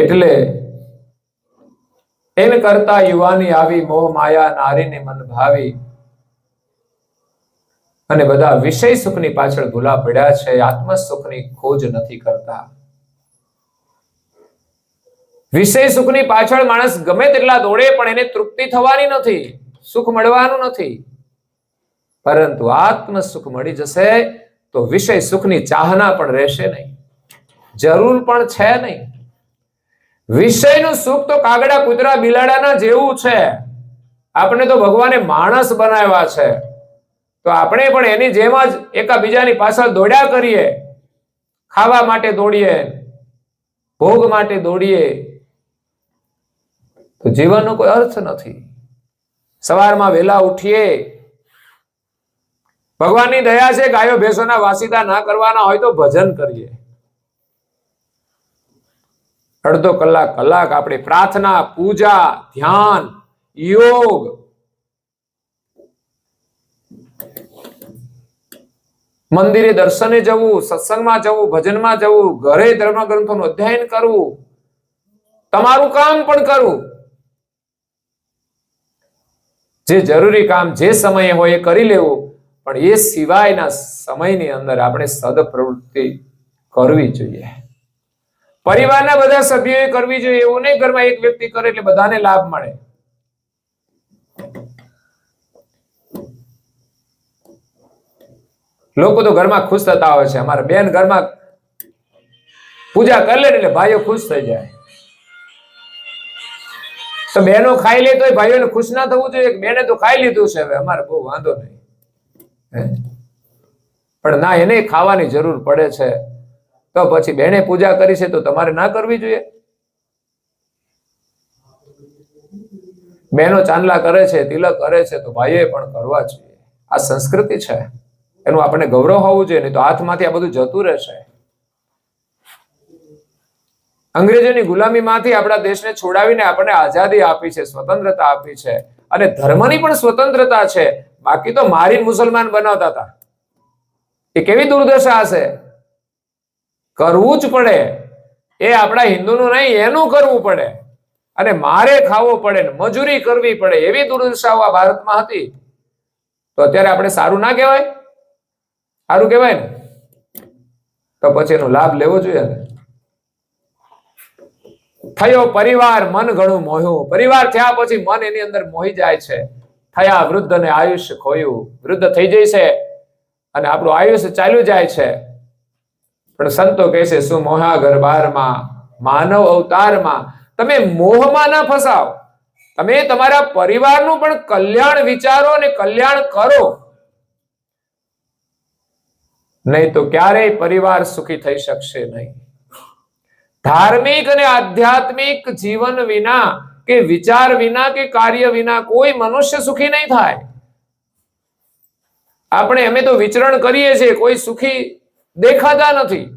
Speaker 3: એટલે એમ કરતા યુવાની આવી મોહ માયા નારીને મન ભાવી અને બધા વિષય સુખની પાછળ ભૂલા પડ્યા છે, આત્મ સુખની ખોજ નથી કરતા. વિષય સુખની પાછળ માણસ ગમે તેટલા દોડે પણ એને તૃપ્તિ થવાની નથી, સુખ મળવાનું નથી. પરંતુ આત્મ સુખ મળી જશે તો વિષય સુખની ચાહના પણ રહેશે નહીં, જરૂર પણ છે નહીં. વિષયનું સુખ તો કાગડા કૂતરા બિલાડાના જેવું છે. આપણે તો ભગવાને માણસ બનાવ્યા છે, તો આપણે પણ એની જેમ જ એકાબીજાની પાછળ દોડ્યા કરીએ, ખાવા માટે દોડીએ, ભોગ માટે દોડીએ, તો જીવનનો કોઈ અર્થ નથી. સવારમાં વહેલા ઉઠીએ, ભગવાનની દયા છે, ગાયો ભેંસોના વાસીદા ના કરવાના હોય તો ભજન કરીએ. અડધો કલાક આપણે પ્રાર્થના, પૂજા, ધ્યાન, યોગ, મંદિરે દર્શને જવું, સત્સંગમાં જવું, ભજનમાં જવું, ઘરે ધર્મ ગ્રંથોનું અધ્યયન કરવું, તમારું કામ પણ કરવું. જે જરૂરી કામ જે સમયે હોય એ કરી લેવું, પણ એ સિવાયના સમયની અંદર આપણે સદપ્રવૃત્તિ કરવી જોઈએ. પરિવારના બધા સભ્યોએ કરવી જોઈએ. એવું નહીં ઘરમાં એક વ્યક્તિ કરે એટલે બધાને લાભ મળે. લોકો તો ઘરમાં ખુશ થતા હોય છે, અમારા બેન ઘરમાં પૂજા કરી લે એટલે ભાઈઓ ખુશ થઈ જાય. તો બહેનો ખાઈ લે તો ભાઈઓને ખુશ ના થવું જોઈએ. બેને તો ખાઈ લીધું છે, હવે અમારે બહુ વાંધો નહીં. પણ ના, એને ખાવાની જરૂર પડે છે, તો પછી બેને પૂજા કરી છે તો તમારે ના કરવી જોઈએ. બહેનો ચાંદલા કરે છે, તિલક કરે છે, તો ભાઈએ પણ કરવા જોઈએ. આ સંસ્કૃતિ છે, એનું આપણે ગૌરવ હોવું જોઈએ, નહીં તો હાથમાંથી આ બધું જતું રહેશે. અંગ્રેજોની ગુલામીમાંથી આપણા દેશને છોડાવીને આપણને આઝાદી આપી છે, સ્વતંત્રતા આપી છે, અને ધર્મની પણ સ્વતંત્રતા છે. બાકી તો મારી મુસલમાન બનાવતા હતા. એ કેવી દુર્દશા હશે. કરવું જ પડે, એ આપણા હિન્દુનું નહીં, એનું કરવું પડે, અને મારે ખાવો પડે, મજૂરી કરવી પડે, એવી દુર્દશાઓ આ ભારતમાં હતી. તો અત્યારે આપણે સારું ના કહેવાય? સારું કહેવાય ને? તો પછી એનો લાભ લેવો જોઈએ ને. થયો પરિવાર મન ઘણું મોહ્યું. પરિવાર થયા પછી મન એની અંદર મોહી જાય છે. થયા વૃદ્ધ અને આયુષ્ય ખોયું. વૃદ્ધ થઈ જાય છે અને આપણું આયુષ્ય ચાલ્યું જાય છે. પણ સંતો કહે છે, શું મોહા ગરબારમાં માનવ અવતારમાં. તમે મોહમાં ના ફસાવ. તમે તમારા પરિવારનું પણ કલ્યાણ વિચારો અને કલ્યાણ કરો, નહીં તો ક્યારેય પરિવાર સુખી થઈ શકશે નહીં. ધાર્મિક અને આધ્યાત્મિક જીવન વિના કે વિચાર વિના કે કાર્ય વિના કોઈ મનુષ્ય સુખી નહીં થાય. અમે તો વિચરણ કરીએ છીએ, કોઈ સુખી દેખાતા નથી.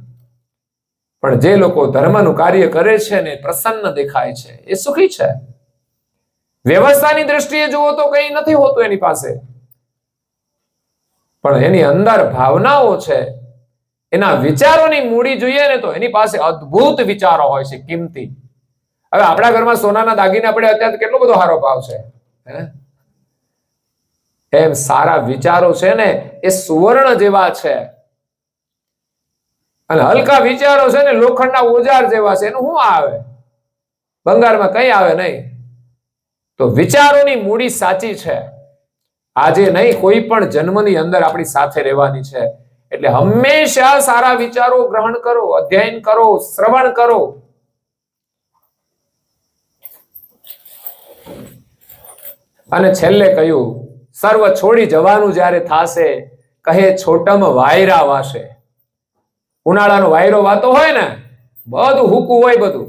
Speaker 3: પણ જે લોકો ધર્મનું કાર્ય કરે છે ને પ્રસન્ન દેખાય છે, એ સુખી છે. વ્યવસ્થાની દ્રષ્ટિએ જુઓ તો કંઈ નથી હોતું એની પાસે, પણ એની અંદર ભાવનાઓ છે, એના વિચારોની મૂડી જોઈએ ને તો એની પાસે અદ્ભુત વિચારો હોય છે, કિંમતી. હવે આપણા ઘરમાં સોનાના દાગીના પડે અત્યારે કેટલો બધો સારો ભાવ છે, એમ સારા વિચારો છે ને એ સુવર્ણ જેવા છે, અને હલકા વિચારો છે ને લોખંડના ઓજાર જેવા છે. એનું શું આવે? બંગાળમાં કઈ આવે નહીં. તો વિચારોની મૂડી સાચી છે. આજે નહીં, કોઈ પણ જન્મની અંદર આપણી સાથે રહેવાની છે. એટલે હંમેશા સારા વિચારો ગ્રહણ કરો, અધ્યયન કરો, શ્રવણ કરો. અને છેલ્લે કહ્યું, સર્વ છોડી જવાનું જ્યારે થાશે, કહે છોટમ વાયરા વાશે. ઉનાળાનો વાયરો વાતો હોય ને, બધું હુકું હોય બધું.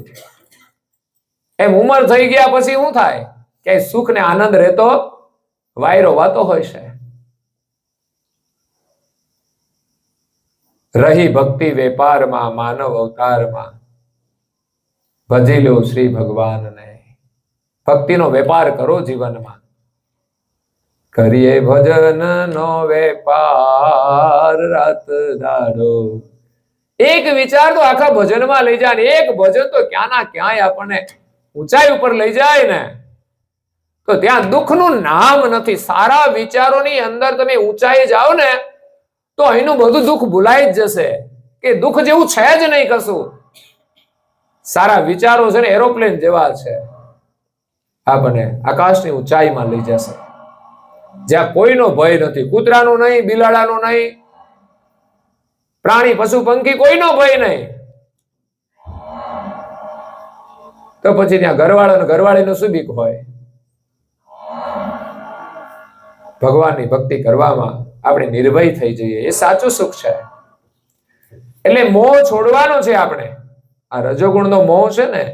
Speaker 3: એમ ઉંમર થઈ ગયા પછી શું થાય કે સુખ ને આનંદ રહેતો વાયરો વાતો હોય છે. રહી ભક્તિ વેપારમાં માનવ અવતારમાં, ભજી લો શ્રી ભગવાનને. ભક્તિનો વેપાર કરો જીવનમાં. કરીએ ભજન નો વેપાર રાત દાડો. એક વિચાર તો આખા ભજનમાં લઈ જાય, એક ભજન તો ક્યાં ના ક્યાંય આપણને ઊંચાઈ ઉપર લઈ જાય ને. તો ત્યાં દુઃખનું નામ નથી. સારા વિચારોની અંદર તમે ઊંચાઈ જાઓ ને તો અહીંનું બધું દુઃખ ભૂલાઈ જ જશે, કે દુઃખ જેવું છે જ નહીં કશું. સારા વિચારો છે ને એરોપ્લેન જેવા છે, આપણને આકાશની ઊંચાઈમાં લઈ જશે, જ્યાં કોઈનો ભય નથી. કૂતરાનો નહીં, બિલાડાનો નહીં, પ્રાણી પશુ પંખી કોઈનો ભય નહીં. તો પછી ત્યાં ઘરવાળો ને ઘરવાળીનો શું બીક હોય? ભગવાનની ભક્તિ કરવામાં આપણે નિર્ભય થઈ જઈએ, એ સાચું સુખ છે. એટલે મોહ છોડવાનો છે આપણે. આ રજોગુણનો મોહ છે ને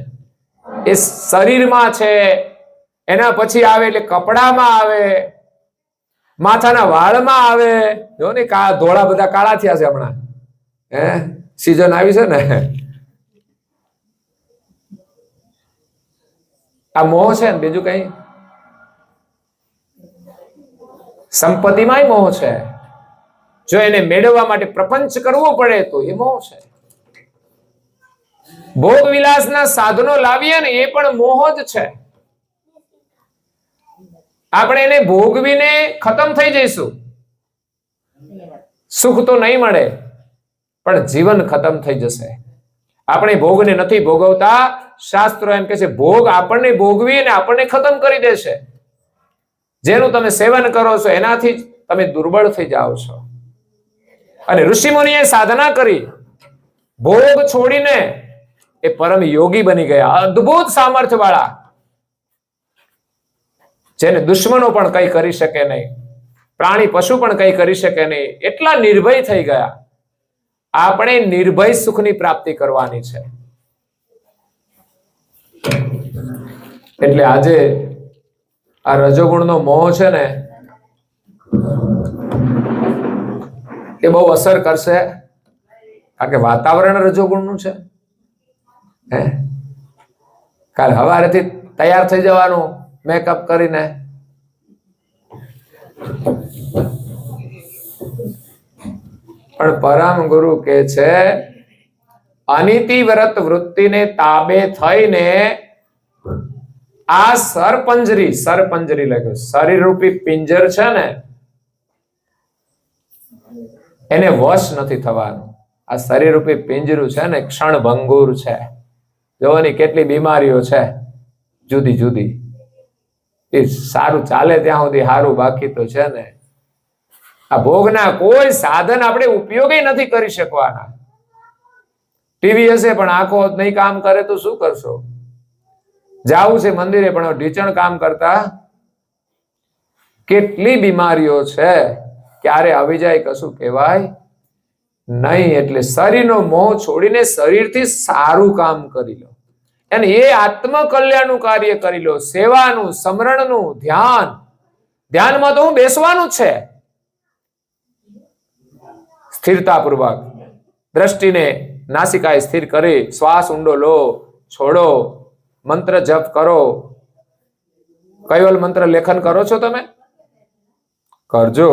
Speaker 3: એ શરીરમાં છે, એના પછી આવે એટલે કપડામાં આવે, માથાના વાળમાં આવે. જો ને ધોળા બધા કાળા થયા છે હમણાં, સીઝન આવી છે ને. આ મોહ છે ને, બીજું કઈ. સંપત્તિમાંય મોહ છે. જો એને મેળવવા માટે પ્રપંચ કરવો પડે તો એ મોહ છે. ભોગ વિલાસના સાધનો લાવીએ ને એ પણ મોહ જ છે. આપણે એને ભોગવીને ખતમ થઈ જઈશું. સુખ તો નહીં મળે પણ જીવન ખતમ થઈ જશે. આપણે ભોગને નથી ભોગવતા. શાસ્ત્રો એમ કહે છે ભોગ આપણને ભોગવી અને આપણને ખતમ કરી દેશે. જેનું તમે સેવન કરો છો એનાથી જ તમે દુર્બળ થઈ જાઓ છો. અને ઋષિમુનિએ સાધના કરી, ભોગ છોડીને એ પરમ યોગી બની ગયા, અદ્ભુત સામર્થ્ય વાળા, જેને દુશ્મનો પણ કઈ કરી શકે નહીં, પ્રાણી પશુ પણ કઈ કરી શકે નહીં. એટલા નિર્ભય થઈ ગયા. આપણે નિર્ભય સુખની પ્રાપ્તિ કરવાની છે. એટલે આજે આ રજોગુણનો મોહ છે ને એ બહુ અસર કરશે, કારણ કે વાતાવરણ રજોગુણનું છે. કાલે સવારેથી તૈયાર થઈ જવાનું મેકઅપ કરીને, પણ પરમ ગુરુ કે છે અનિતિવ્રત વૃત્તિને તાબે થઈને આ સરપંજરી લખ્યું, શરીર રૂપી પિંજર છે ને એને વશ નથી થવાનું. આ શરીર રૂપી પિંજરું છે ને ક્ષણભંગુર છે. જોવાની કેટલી બીમારીઓ છે જુદી જુદી. એ સારું ચાલે ત્યાં સુધી સારું, બાકી તો છે ને આ ભોગના કોઈ સાધન આપણે ઉપયોગી નથી કરી શકવાના. ટીવી હશે પણ આંખો નહીં કામ કરે તો શું કરશો? જાવું છે મંદિરે પણ ઢીચણ કામ કરતા. કેટલી બીમારીઓ છે, ક્યારે આવી જાય કશું કહેવાય નહીં. એટલે શરીરનો મોહ છોડીને શરીરથી સારું કામ કરી લો, અને એ આત્મકલ્યાણનું કાર્ય કરી લો. સેવાનું, સ્મરણનું, ધ્યાનમાં તો હું બેસવાનું જ છે. સ્થિરતાપૂર્વક દ્રષ્ટિને નાસિકાએ સ્થિર કરી શ્વાસ ઊંડો લો, છોડો, મંત્ર જપ કરો. કૈવલ મંત્ર લેખન કરો છો તમે? કરજો.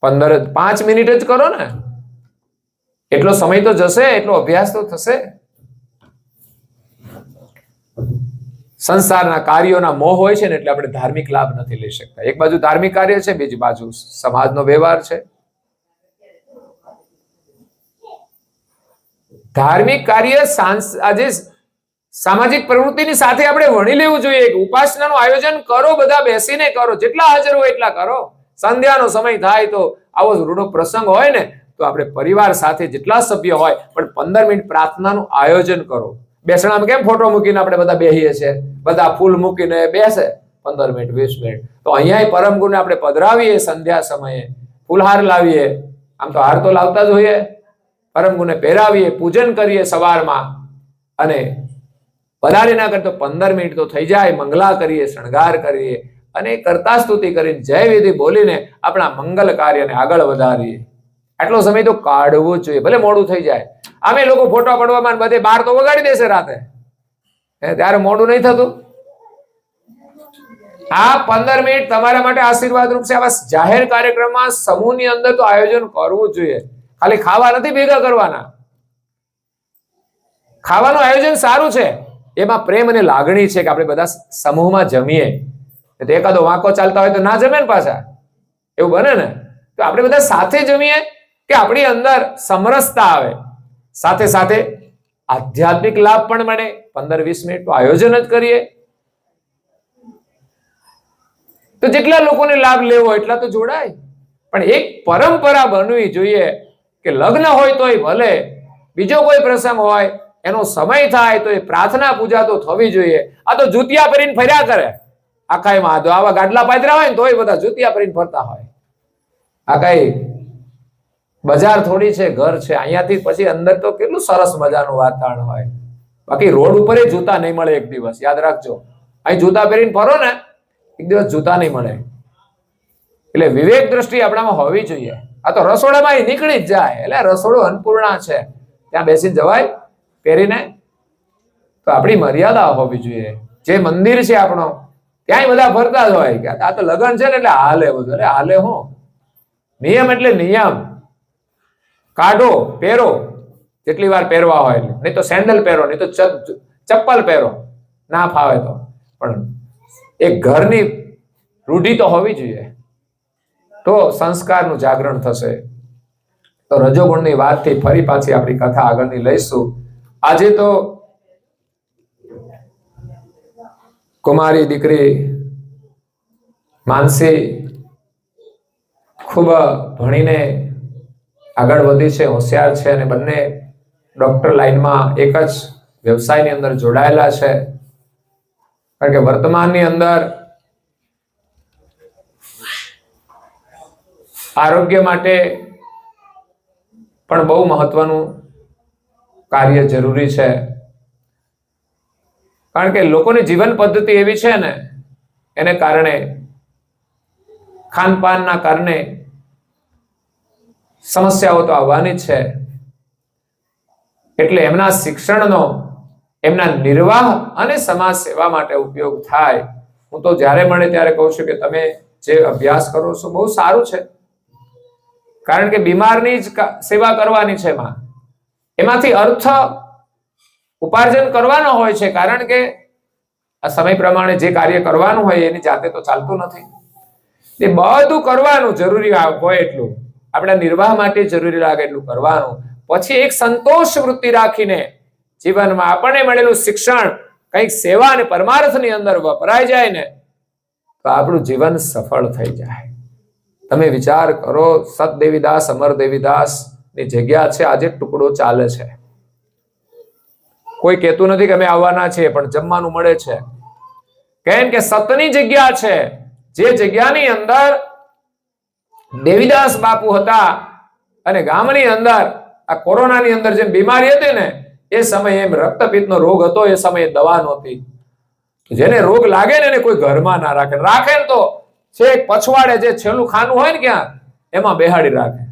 Speaker 3: 5 મિનિટ જ કરો ને, એટલો સમય તો જશે, એટલો અભ્યાસ તો થશે. સંસારના કાર્યોના મોહ હોય છે ને એટલે આપણે ધાર્મિક લાભ નથી લઈ શકતા. એક બાજુ ધાર્મિક કાર્ય છે, બીજી બાજુ સમાજનો વ્યવહાર છે. ધાર્મિક કાર્ય આજે સામાજિક પ્રવૃત્તિની સાથે આપણે વણી લેવું જોઈએ. ઉપાસનાનું આયોજન કરો, બધા બેસીને કરો, જેટલા હાજર હોય એટલા કરો. સંધ્યાનો સમય થાય તો આવો રૂડો પ્રસંગ હોય ને તો આપણે પરિવાર સાથે જેટલા સભ્ય હોય પણ 15 મિનિટ પ્રાર્થનાનું આયોજન કરો. બેસણામાં કેમ ફોટો મૂકીને આપણે બધા બેસીએ છીએ, બધા ફૂલ મૂકીને બેસે 15 મિનિટ 20 મિનિટ. તો અહીંયા પરમ ગુરુને આપણે પધરાવીએ, સંધ્યા સમયે ફૂલહાર લાવીએ. આમ તો હાર તો લાવતા જ હોઈએ. પરમ ગુરુને પહેરાવીએ, પૂજન કરીએ સવારમાં, અને પધારી ના કરતો 15 મિનિટ તો થઈ જાય. મંગલા કરીએ, શણગાર કરીએ, અને કરતા સ્તુતિ કરીને જય વિધિ બોલીને આપણા મંગલ કાર્યને આગળ વધારીએ. આટલો સમય તો કાઢવો જ જોઈએ, ભલે મોડું થઈ જાય. અમે લોકો ફોટો પડવામાં બધે બાર તો વગાડી દેશે રાતે, ત્યારે મોડું નહીં થતું. આ 15 મિનિટ તમારા માટે આશીર્વાદ રૂપ છે. આવા જાહેર કાર્યક્રમમાં સમૂહની અંદર તો આયોજન કરવું જોઈએ. ખાલી ખાવા નથી ભેગા કરવાના. ખાવાનું આયોજન સારું છે, એમાં પ્રેમ અને લાગણી છે કે આપણે બધા સમૂહમાં જમીએ. તો એકાદો વાંકો ચાલતા હોય તો ના જમે ને પાછા, એવું બને ને. તો આપણે બધા સાથે જમીએ કે આપણી અંદર સમરસતા આવે, સાથે સાથે આધ્યાત્મિક લાભ પણ મળે. 15-20 મિનિટનું આયોજન જ કરીએ તો જેટલા લોકોને લાભ લેવો એટલા તો જોડાય. પણ એક પરંપરા બનવી જોઈએ કે લગ્ન હોય તોય ભલે, બીજો કોઈ પ્રસંગ હોય, એનો સમય થાય તો એ પ્રાર્થના પૂજા તો થવી જોઈએ. આ તો જુતિયા પહેરીને ફર્યા કરે આખા એમાં. તો આવા ગાડલા પાથર્યા હોય ને તોય બધા જુતિયા પહેરીને ફરતા હોય. આ કઈ બજાર થોડી છે, ઘર છે. અહીંયાથી પછી અંદર તો કેટલું સરસ મજાનું વાતાવરણ હોય. બાકી રોડ ઉપર જૂતા નહીં મળે એક દિવસ, યાદ રાખજો. અહીં જૂતા પહેરીને ફરો ને, એક દિવસ જૂતા નહીં મળે. એટલે વિવેક દ્રષ્ટિ આપણામાં હોવી જોઈએ. આ તો રસોડામાં નીકળી જ જાય, એટલે રસોડું અન્નપૂર્ણા છે, ત્યાં બેસીને જવાય પહેરીને. તો આપણી મર્યાદા હોવી જોઈએ. જે મંદિર છે આપણો, ત્યાંય બધા ફરતા જ હોય કે આ તો લગ્ન છે ને એટલે હાલે બધું. અરે હાલે હું? નિયમ એટલે નિયમ. કાઢો, પહેરો જેટલી વાર પહેરવા હોય, નહીં તો સેન્ડલ પહેરો, નહીં તો ચપ્પલ પહેરો, ના ફાવે તો. પણ એક ઘરની રૂઢિ તો હોવી જોઈએ, તો સંસ્કારનું જાગરણ થશે. તો રજોગુણની વાતથી ફરી પાછી આપણી કથા આગળની લઈશું. આજે તો કુમારી દીકરી માનસી ખૂબ ભણીને આગળ વધી છે, હોશિયાર છે, અને બંને ડોક્ટર લાઈનમાં એક જ વ્યવસાયની અંદર જોડાયેલા છે. કારણ કે વર્તમાનની અંદર આરોગ્ય માટે પણ બહુ મહત્વનું કાર્ય જરૂરી છે. કારણ કે લોકોની જીવન પદ્ધતિ એવી છે ને, એને કારણે, ખાનપાનના કારણે સમસ્યાઓ તો આવવાની જ છે. એટલે એમના શિક્ષણનો એમના નિર્વાહ અને સમાજ સેવા માટે ઉપયોગ થાય. હું તો જ્યારે મળે ત્યારે કહું છું કે તમે જે અભ્યાસ કરો છો બહુ સારું છે. કારણ કે બીમારની જ સેવા કરવાની છે. એમાંથી અર્થ ઉપાર્જન કરવાનો હોય છે. કારણ કે આ સમય પ્રમાણે જે કાર્ય કરવાનું હોય એની જાતે તો ચાલતું નથી. એ બધું કરવાનું જરૂરી હોય એટલું, આપણા નિર્વાહ માટે જરૂરી લાગે એટલું કરવાનું. પછી એક સંતોષ વૃત્તિ રાખીને જીવનમાં આપણને મળેલું શિક્ષણ કંઈક સેવા અને પરમાર્થની અંદર વપરાઈ જાય ને, તો આપણું જીવન સફળ થઈ જાય. તમે વિચાર કરો, સત દેવીદાસ, અમર દેવીદાસ ની જગ્યા છે, આજે ટુકડો ચાલે છે. કોઈ કહેતું નથી કે અમે આવવાના છીએ, પણ જમવાનું મળે છે. કેમ કે સતની જગ્યા છે, જે જગ્યાની અંદર દેવીદાસ બાપુ હતા. અને ગામની અંદર આ કોરોનાની અંદર જેમ બીમારી હતી ને, એ સમયે એમ રક્તપિત્તનો રોગ હતો, એ સમયે દવા નહોતી. જેને રોગ લાગે ને એને કોઈ ઘરમાં ના રાખે. રાખે ને તો છેક પછવાડે જે છેલ્લું ખાનું હોય ને ક્યાં, એમાં બેહાડી રાખે.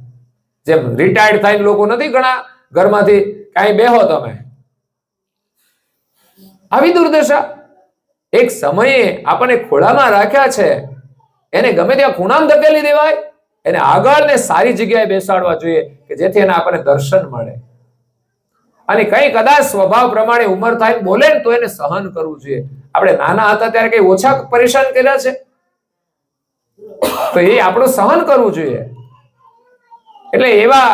Speaker 3: જેમ રિટાયર્ડ થઈને લોકો નથી ઘણા ઘરમાંથી, કાંઈ બેહો તમે. આવી દુર્દશા. એક સમયે આપણને ખોળામાં રાખ્યા છે, એને ગમે ત્યાં ખૂણામાં ધકેલી દેવાય, એને આગળ ને સારી જગ્યાએ બેસાડવા જોઈએ કે જેથી એને આપણને દર્શન મળે. અને કઈ કદાચ સ્વભાવ પ્રમાણે ઉંમર થાય બોલે ને તો એને સહન કરવું જોઈએ. આપણે નાના હતા ત્યારે કઈ ઓછા પરેશાન કર્યા છે? તો એ આપણું સહન કરવું જોઈએ. એટલે એવા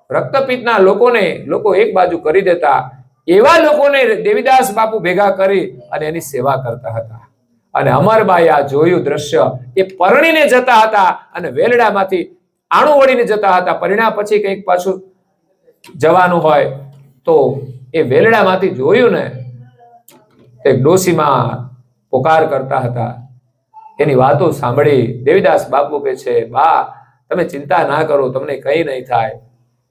Speaker 3: રક્તપિત્તના લોકોને લોકો એક બાજુ કરી દેતા, એવા લોકોને દેવીદાસ બાપુ ભેગા કરી અને એની સેવા કરતા હતા. અને અમરબાઈ આ જોયું દ્રશ્ય. એ પરણીને જતા હતા અને વેલડામાંથી આણું વળીને જતા હતા. પરિણા પછી કંઈક પાછું જવાનું હોય તો એ વેલડામાંથી જોયું ને, એક ડોસીમાં પોકાર કરતા હતા. એની વાતો સાંભળી દેવીદાસ બાપુ કહે છે, બા તમે ચિંતા ના કરો, તમને કઈ નહીં થાય.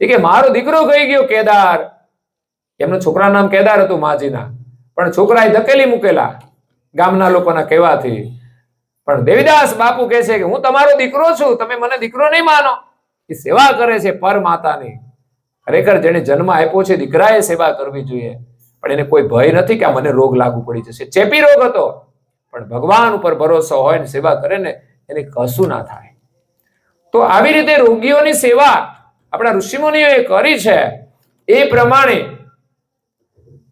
Speaker 3: એ કે મારો દીકરો કહી ગયો કેદાર. એમનું છોકરાનું નામ કેદાર હતું માજીના, પણ છોકરાએ ધકેલી મૂકેલા ગામના લોકોના કહેવાથી. પણ દેવીદાસ બાપુ કહે છે કે હું તમારો દીકરો છું, તમે મને દીકરો નહીં માનો. એ સેવા કરે છે પરમાતાની. ખરેખર જેને જન્મ આપ્યો છે દીકરાએ સેવા કરવી જોઈએ. પણ એને કોઈ ભય નથી કે આ મને રોગ લાગુ પડી જશે. ચેપી રોગ હતો, પણ ભગવાન ઉપર ભરોસો હોય ને સેવા કરે ને, એને કશું ના થાય. તો આવી રીતે રોગીઓની સેવા આપણા ઋષિમુનિઓએ કરી છે. એ પ્રમાણે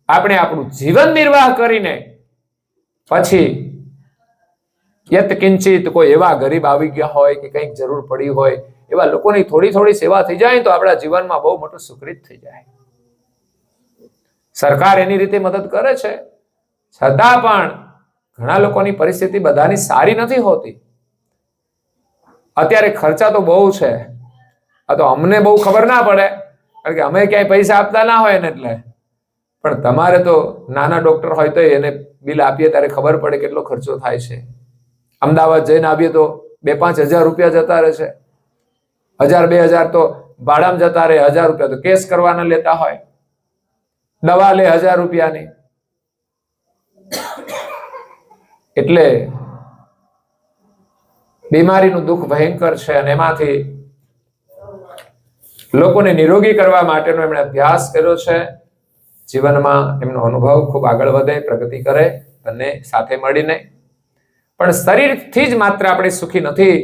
Speaker 3: આપણે આપણું જીવન નિર્વાહ કરીને પછી યત કિંચિત કોઈ એવા ગરીબ આવી ગયા હોય કે કંઈક જરૂર પડી હોય એવા લોકોની થોડી થોડી સેવા થઈ જાય તો આપણા જીવનમાં બહુ મોટું સુકૃત થઈ જાય. સરકાર એની રીતે મદદ કરે છે, છતાં પણ ઘણા લોકોની પરિસ્થિતિ બધાની સારી નથી હોતી. અત્યારે ખર્ચા તો બહુ છે, આ તો અમને બહુ ખબર ના પડે કારણ કે અમે ક્યાંય પૈસા આપતા ના હોય ને એટલે. પણ તમારે તો નાના ડોક્ટર હોય તો એને બિલ આપીએ ત્યારે ખબર પડે કેટલો ખર્ચો થાય છે. અમદાવાદ જઈને આવીએ તો 2-5 હજાર રૂપિયા જતા રહે છે. 1000-2000 તો ભાડામાં જતા રહે, 1000 રૂપિયા તો કેસ કરવાના લેતા હોય, દવા લે 1000 રૂપિયાની. એટલે બીમારીનું દુઃખ ભયંકર છે અને એમાંથી લોકોને નિરોગી કરવા માટેનો એમણે અભ્યાસ કર્યો છે. જીવનમાં એમનો અનુભવ ખૂબ આગળ વધે, પ્રગતિ કરે અને સાથે મળીને. પણ શરીરથી જ માત્ર આપણે સુખી નથી,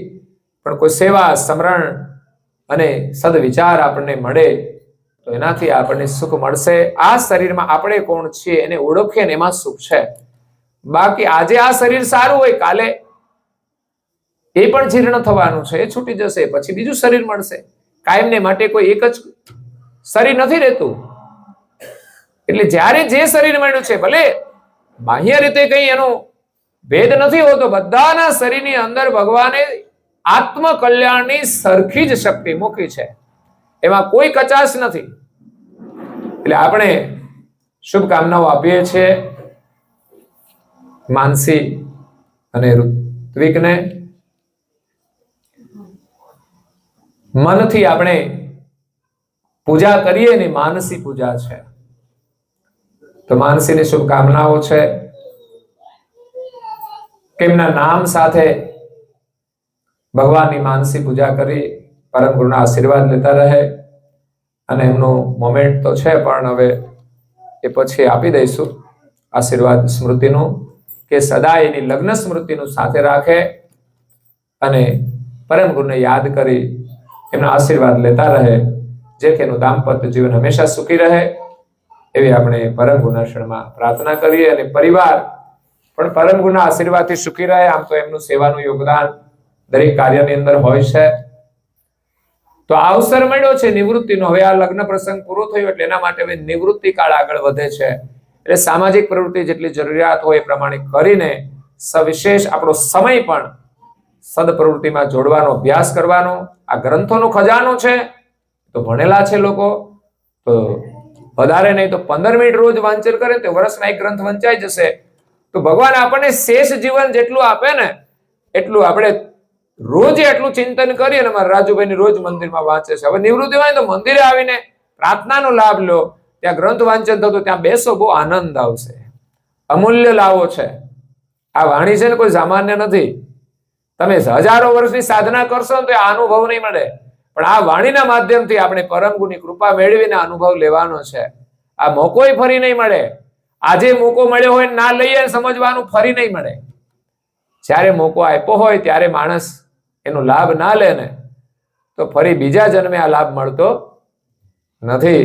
Speaker 3: પણ કોઈ સેવા, સમરણ અને સદવિચાર આપણને મળે તો એનાથી આપણને સુખ મળશે. આ શરીરમાં આપણે કોણ છીએ એને ઓળખીએ ને એમાં સુખ છે. બાકી આજે આ શરીર સારું હોય, કાલે એ પણ જીર્ણ થવાનું છે, એ છૂટી જશે, પછી બીજું શરીર મળશે. કાયમને માટે કોઈ એક જ શરીર નથી રહેતું. એટલે જ્યારે જે શરીર મળ્યું છે, ભલે બાહ્ય રીતે કઈ એનો ભેદ નથી હોતો, બધાના શરીરની અંદર ભગવાને આત્મ કલ્યાણની સરખી જ શક્તિ મૂકી છે, એમાં કોઈ કચાશ નથી. એટલે આપણે શુભકામનાઓ આપીએ છીએ માનસી અને ઋત્વિકને. મનથી આપણે પૂજા કરીએ ને માનસી પૂજા છે, તો માનસીની શુભકામનાઓ છે કે એમના નામ સાથે ભગવાનની માનસી પૂજા કરી પરમ ગુરુના આશીર્વાદ લેતા રહે. અને એમનું મોમેન્ટ તો છે પણ હવે એ પછી આપી દઈશું આશીર્વાદ સ્મૃતિનું, કે સદા એની લગ્ન સ્મૃતિનું સાથે રાખે અને પરમ ગુરુને યાદ કરી એમના આશીર્વાદ લેતા રહે, જેથી એનું દાંપત્ય જીવન હંમેશા સુખી રહે એવી આપણે પરમ ગુરુના શરણમાં પ્રાર્થના કરીએ. અને પરિવાર પણ પરમ ગુરુના આશીર્વાદથી સુખી રહે. આમ તો એમનું સેવાનું યોગદાન દરેક કાર્યની અંદર હોય છે. તો આ અવસર મળ્યો છે નિવૃત્તિનો. હવે આ લગ્ન પ્રસંગ પૂરો થયો એટલે એના માટે હવે નિવૃત્તિ કાળ આગળ વધે છે. એટલે સામાજિક પ્રવૃત્તિ જેટલી જરૂરિયાત હોય એ પ્રમાણે કરીને સવિશેષ આપણો સમય પણ સદપ્રવૃત્તિમાં જોડવાનો, અભ્યાસ કરવાનો. આ ગ્રંથોનો ખજાનો છે, તો ભણેલા છે લોકો તો વધારે નહીં તો 15 મિનિટ રોજ વાંચન કરે તો વર્ષમાં એક ગ્રંથ વંચાઈ જશે. તો ભગવાન આપણને શેષ જીવન જેટલું આપે ને એટલું આપણે રોજ એટલું ચિંતન કરીએ. અને મારા રાજુભાઈ રોજ મંદિરમાં વાંચે છે. હવે નિવૃત્તિ હોય તો મંદિરે આવીને પ્રાર્થનાનો લાભ લો, ત્યાં ગ્રંથ વાંચન થતું, ત્યાં બેસો, બહુ આનંદ આવશે. અમૂલ્ય લાવો છે આ વાણી છે ને, કોઈ સામાન્ય નથી. તમે હજારો વર્ષની સાધના કરશો ને તો આ અનુભવ નહીં મળે, પણ આ વાણીના માધ્યમથી આપણે પરમ ગુરુની કૃપા મેળવીને અનુભવ લેવાનો છે. આ મોકોય ફરી નહીં મળે. આજે મોકો મળ્યો હોય ના લઈએ સમજવાનું ફરી નહીં મળે. જ્યારે મોકો આપ્યો હોય ત્યારે માણસ એનો લાભ ના લે ને તો ફરી બીજા જન્મે આ લાભ મળતો નથી.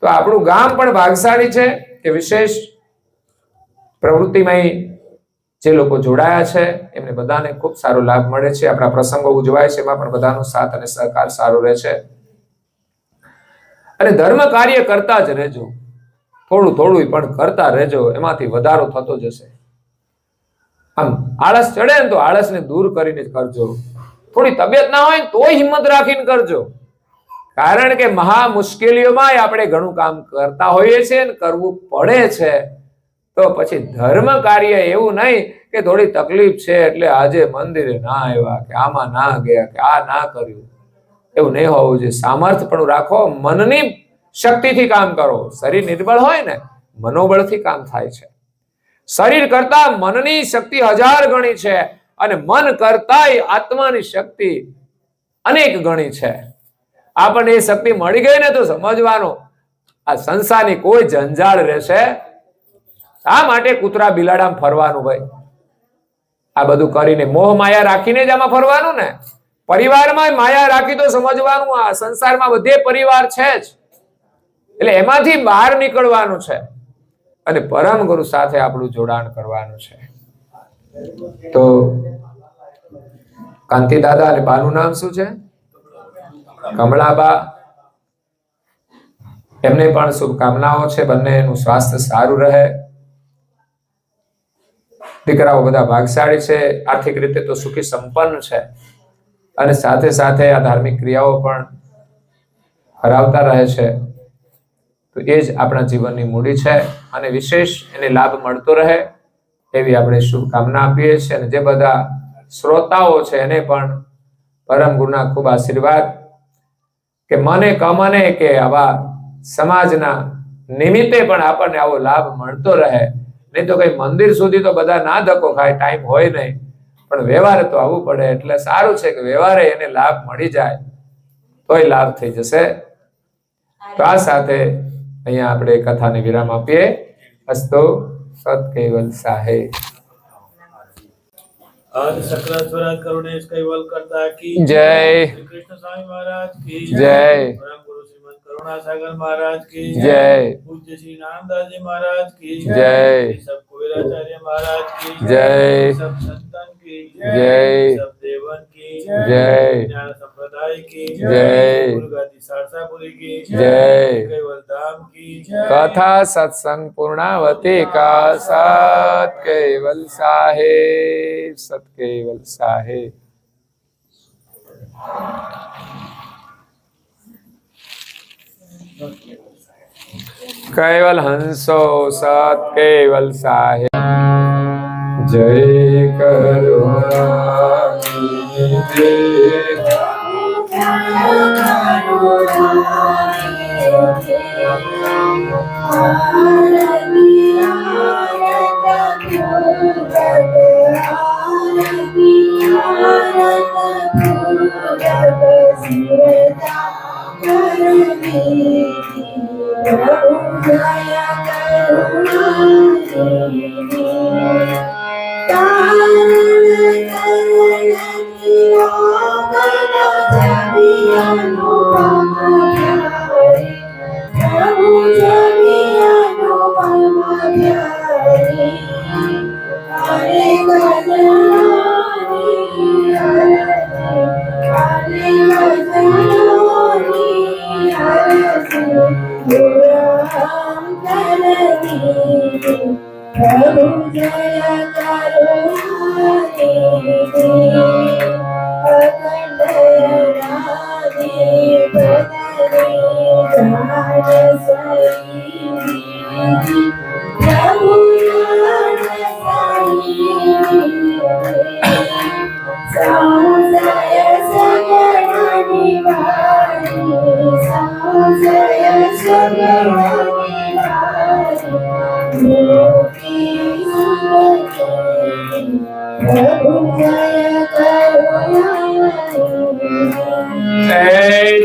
Speaker 3: તો આપણું ગામ પણ ભાગશાળી છે કે વિશેષ પ્રવૃત્તિમાં જે લોકો જોડાયા છે એમને બધાને ખૂબ સારો લાભ મળે છે. આપણા પ્રસંગો ઉજવાય છે, એમાં પણ બધાનો સાથ અને સહકાર સારો રહે છે. અને ધર્મ કાર્ય કરતા જ રહેજો, થોડું થોડું પણ કરતા રહેજો, એમાંથી વધારો થતો જશે. આમ આળસ ચડે ને તો આળસને દૂર કરીને જ કરજો. થોડી તબિયત ના હોય તો હિંમત રાખીને કરજો, કારણ કે મહા મુશ્કેલીઓમાં આપણે ઘણું કામ કરતા હોઈએ છીએ ને કરવું પડે છે. તો પછી ધર્મ કાર્ય એવું નહીં કે થોડી તકલીફ છે એટલે આજે મંદિરે ના આવ્યા, કે આમાં ના ગયા, કે આ ના કર્યું, એવું નહીં હોવું જોઈએ. સામર્થ્ય પણ રાખો, મનની શક્તિથી કામ કરો. શરીર નિર્બળ હોય ને મનોબળથી કામ થાય છે. શરીર કરતા મનની શક્તિ 1000 ગણી છે અને મન કરતાય આત્માની શક્તિ અનેક ગણી છે. આપણને એ શક્તિ મળી ગઈ ને તો સમજવાનું આ સંસારની કોઈ જંજાળ રહેશે. શા માટે કૂતરા બિલાડામાં ફરવાનું ભાઈ? આ બધું કરીને મોહ માયા રાખીને જ આમાં ફરવાનું ને. પરિવારમાં માયા રાખી તો સમજવાનું આ સંસારમાં બધે પરિવાર છે જ, એટલે એમાંથી બહાર નીકળવાનું છે. અને પરમ ગુરુ સાથે આપણું જોડાણ કરવાનું છે. તો કાંતિ દાદા અને બાનું નામ શું છે? કમળાબા. એમને પણ શુભકામનાઓ છે, બંનેનું સ્વાસ્થ્ય સારું રહે. દીકરાઓ બધા ભાગશાળી છે, આર્થિક રીતે તો સુખી સંપન્ન છે, અને સાથે સાથે આ ધાર્મિક ક્રિયાઓ પણ હરાવતા રહે છે. તો એ જ આપણા જીવનની મૂડી છે, અને વિશેષ એને લાભ મળતો રહે એવી આપણે શુભકામના આપીએ છીએ. અને જે બધા શ્રોતાઓ છે એને પણ પરમ ગુરુના ખૂબ આશીર્વાદ કે મને કમને કે આવા સમાજના નિમિત્તે પણ આપણને આવો લાભ મળતો રહે. નહીં તો કઈ મંદિર સુધી તો બધા ના ધક્કો ખાય, ટાઈમ હોય નહીં, પણ વ્યવહારે તો આવવું પડે. એટલે સારું છે કે વ્યવહારે એને લાભ મળી જાય તોય લાભ થઈ જશે. તો આ સાથે અહીંયા આપણે કથાને વિરામ આપીએ. અસ્તુ સત કેવલ સાહે.
Speaker 1: આજ સકલ સ્વરાજ કરુણેશ કૈવલ કરતા કી
Speaker 3: જય.
Speaker 1: શ્રી કૃષ્ણ સ્વામી મહારાજ કી
Speaker 3: જય.
Speaker 1: પરમ ગુરુ શ્રીમદ કરુણાસાગર મહારાજ કી
Speaker 3: જય.
Speaker 1: પૂજ્ય શ્રી નામદાસજી મહારાજ की
Speaker 3: જય.
Speaker 1: सब कुबेराचार्य महाराज की
Speaker 3: जय.
Speaker 1: सब संतन की
Speaker 3: जय.
Speaker 1: सब देवन की
Speaker 3: जय.
Speaker 1: ज्ञान संप्रदाय की
Speaker 3: जय.
Speaker 1: गुरुगादी सारसापुरी की
Speaker 3: जय.
Speaker 1: कैवल धाम की
Speaker 3: कथा सत्संग पूर्णावती का सत केवल साहे. सत केवल साहे. कैवल हंसो सत केवल साहे. जय करुणा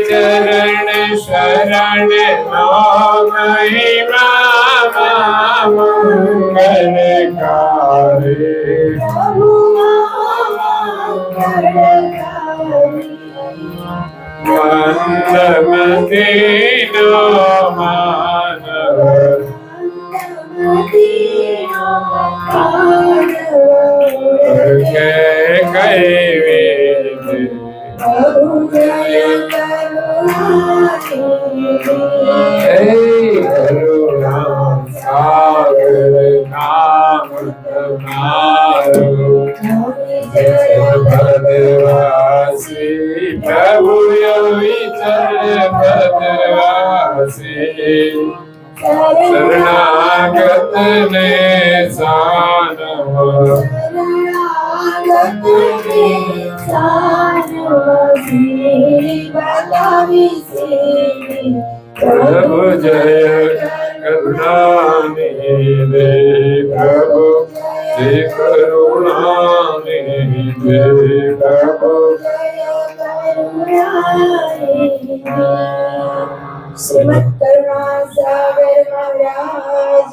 Speaker 3: चरण शरण शरणागत ने प्रभु जय करुणा निधे प्रभु जय करुणा निधे प्रभु श्रीमद करुणा सागर महाराज।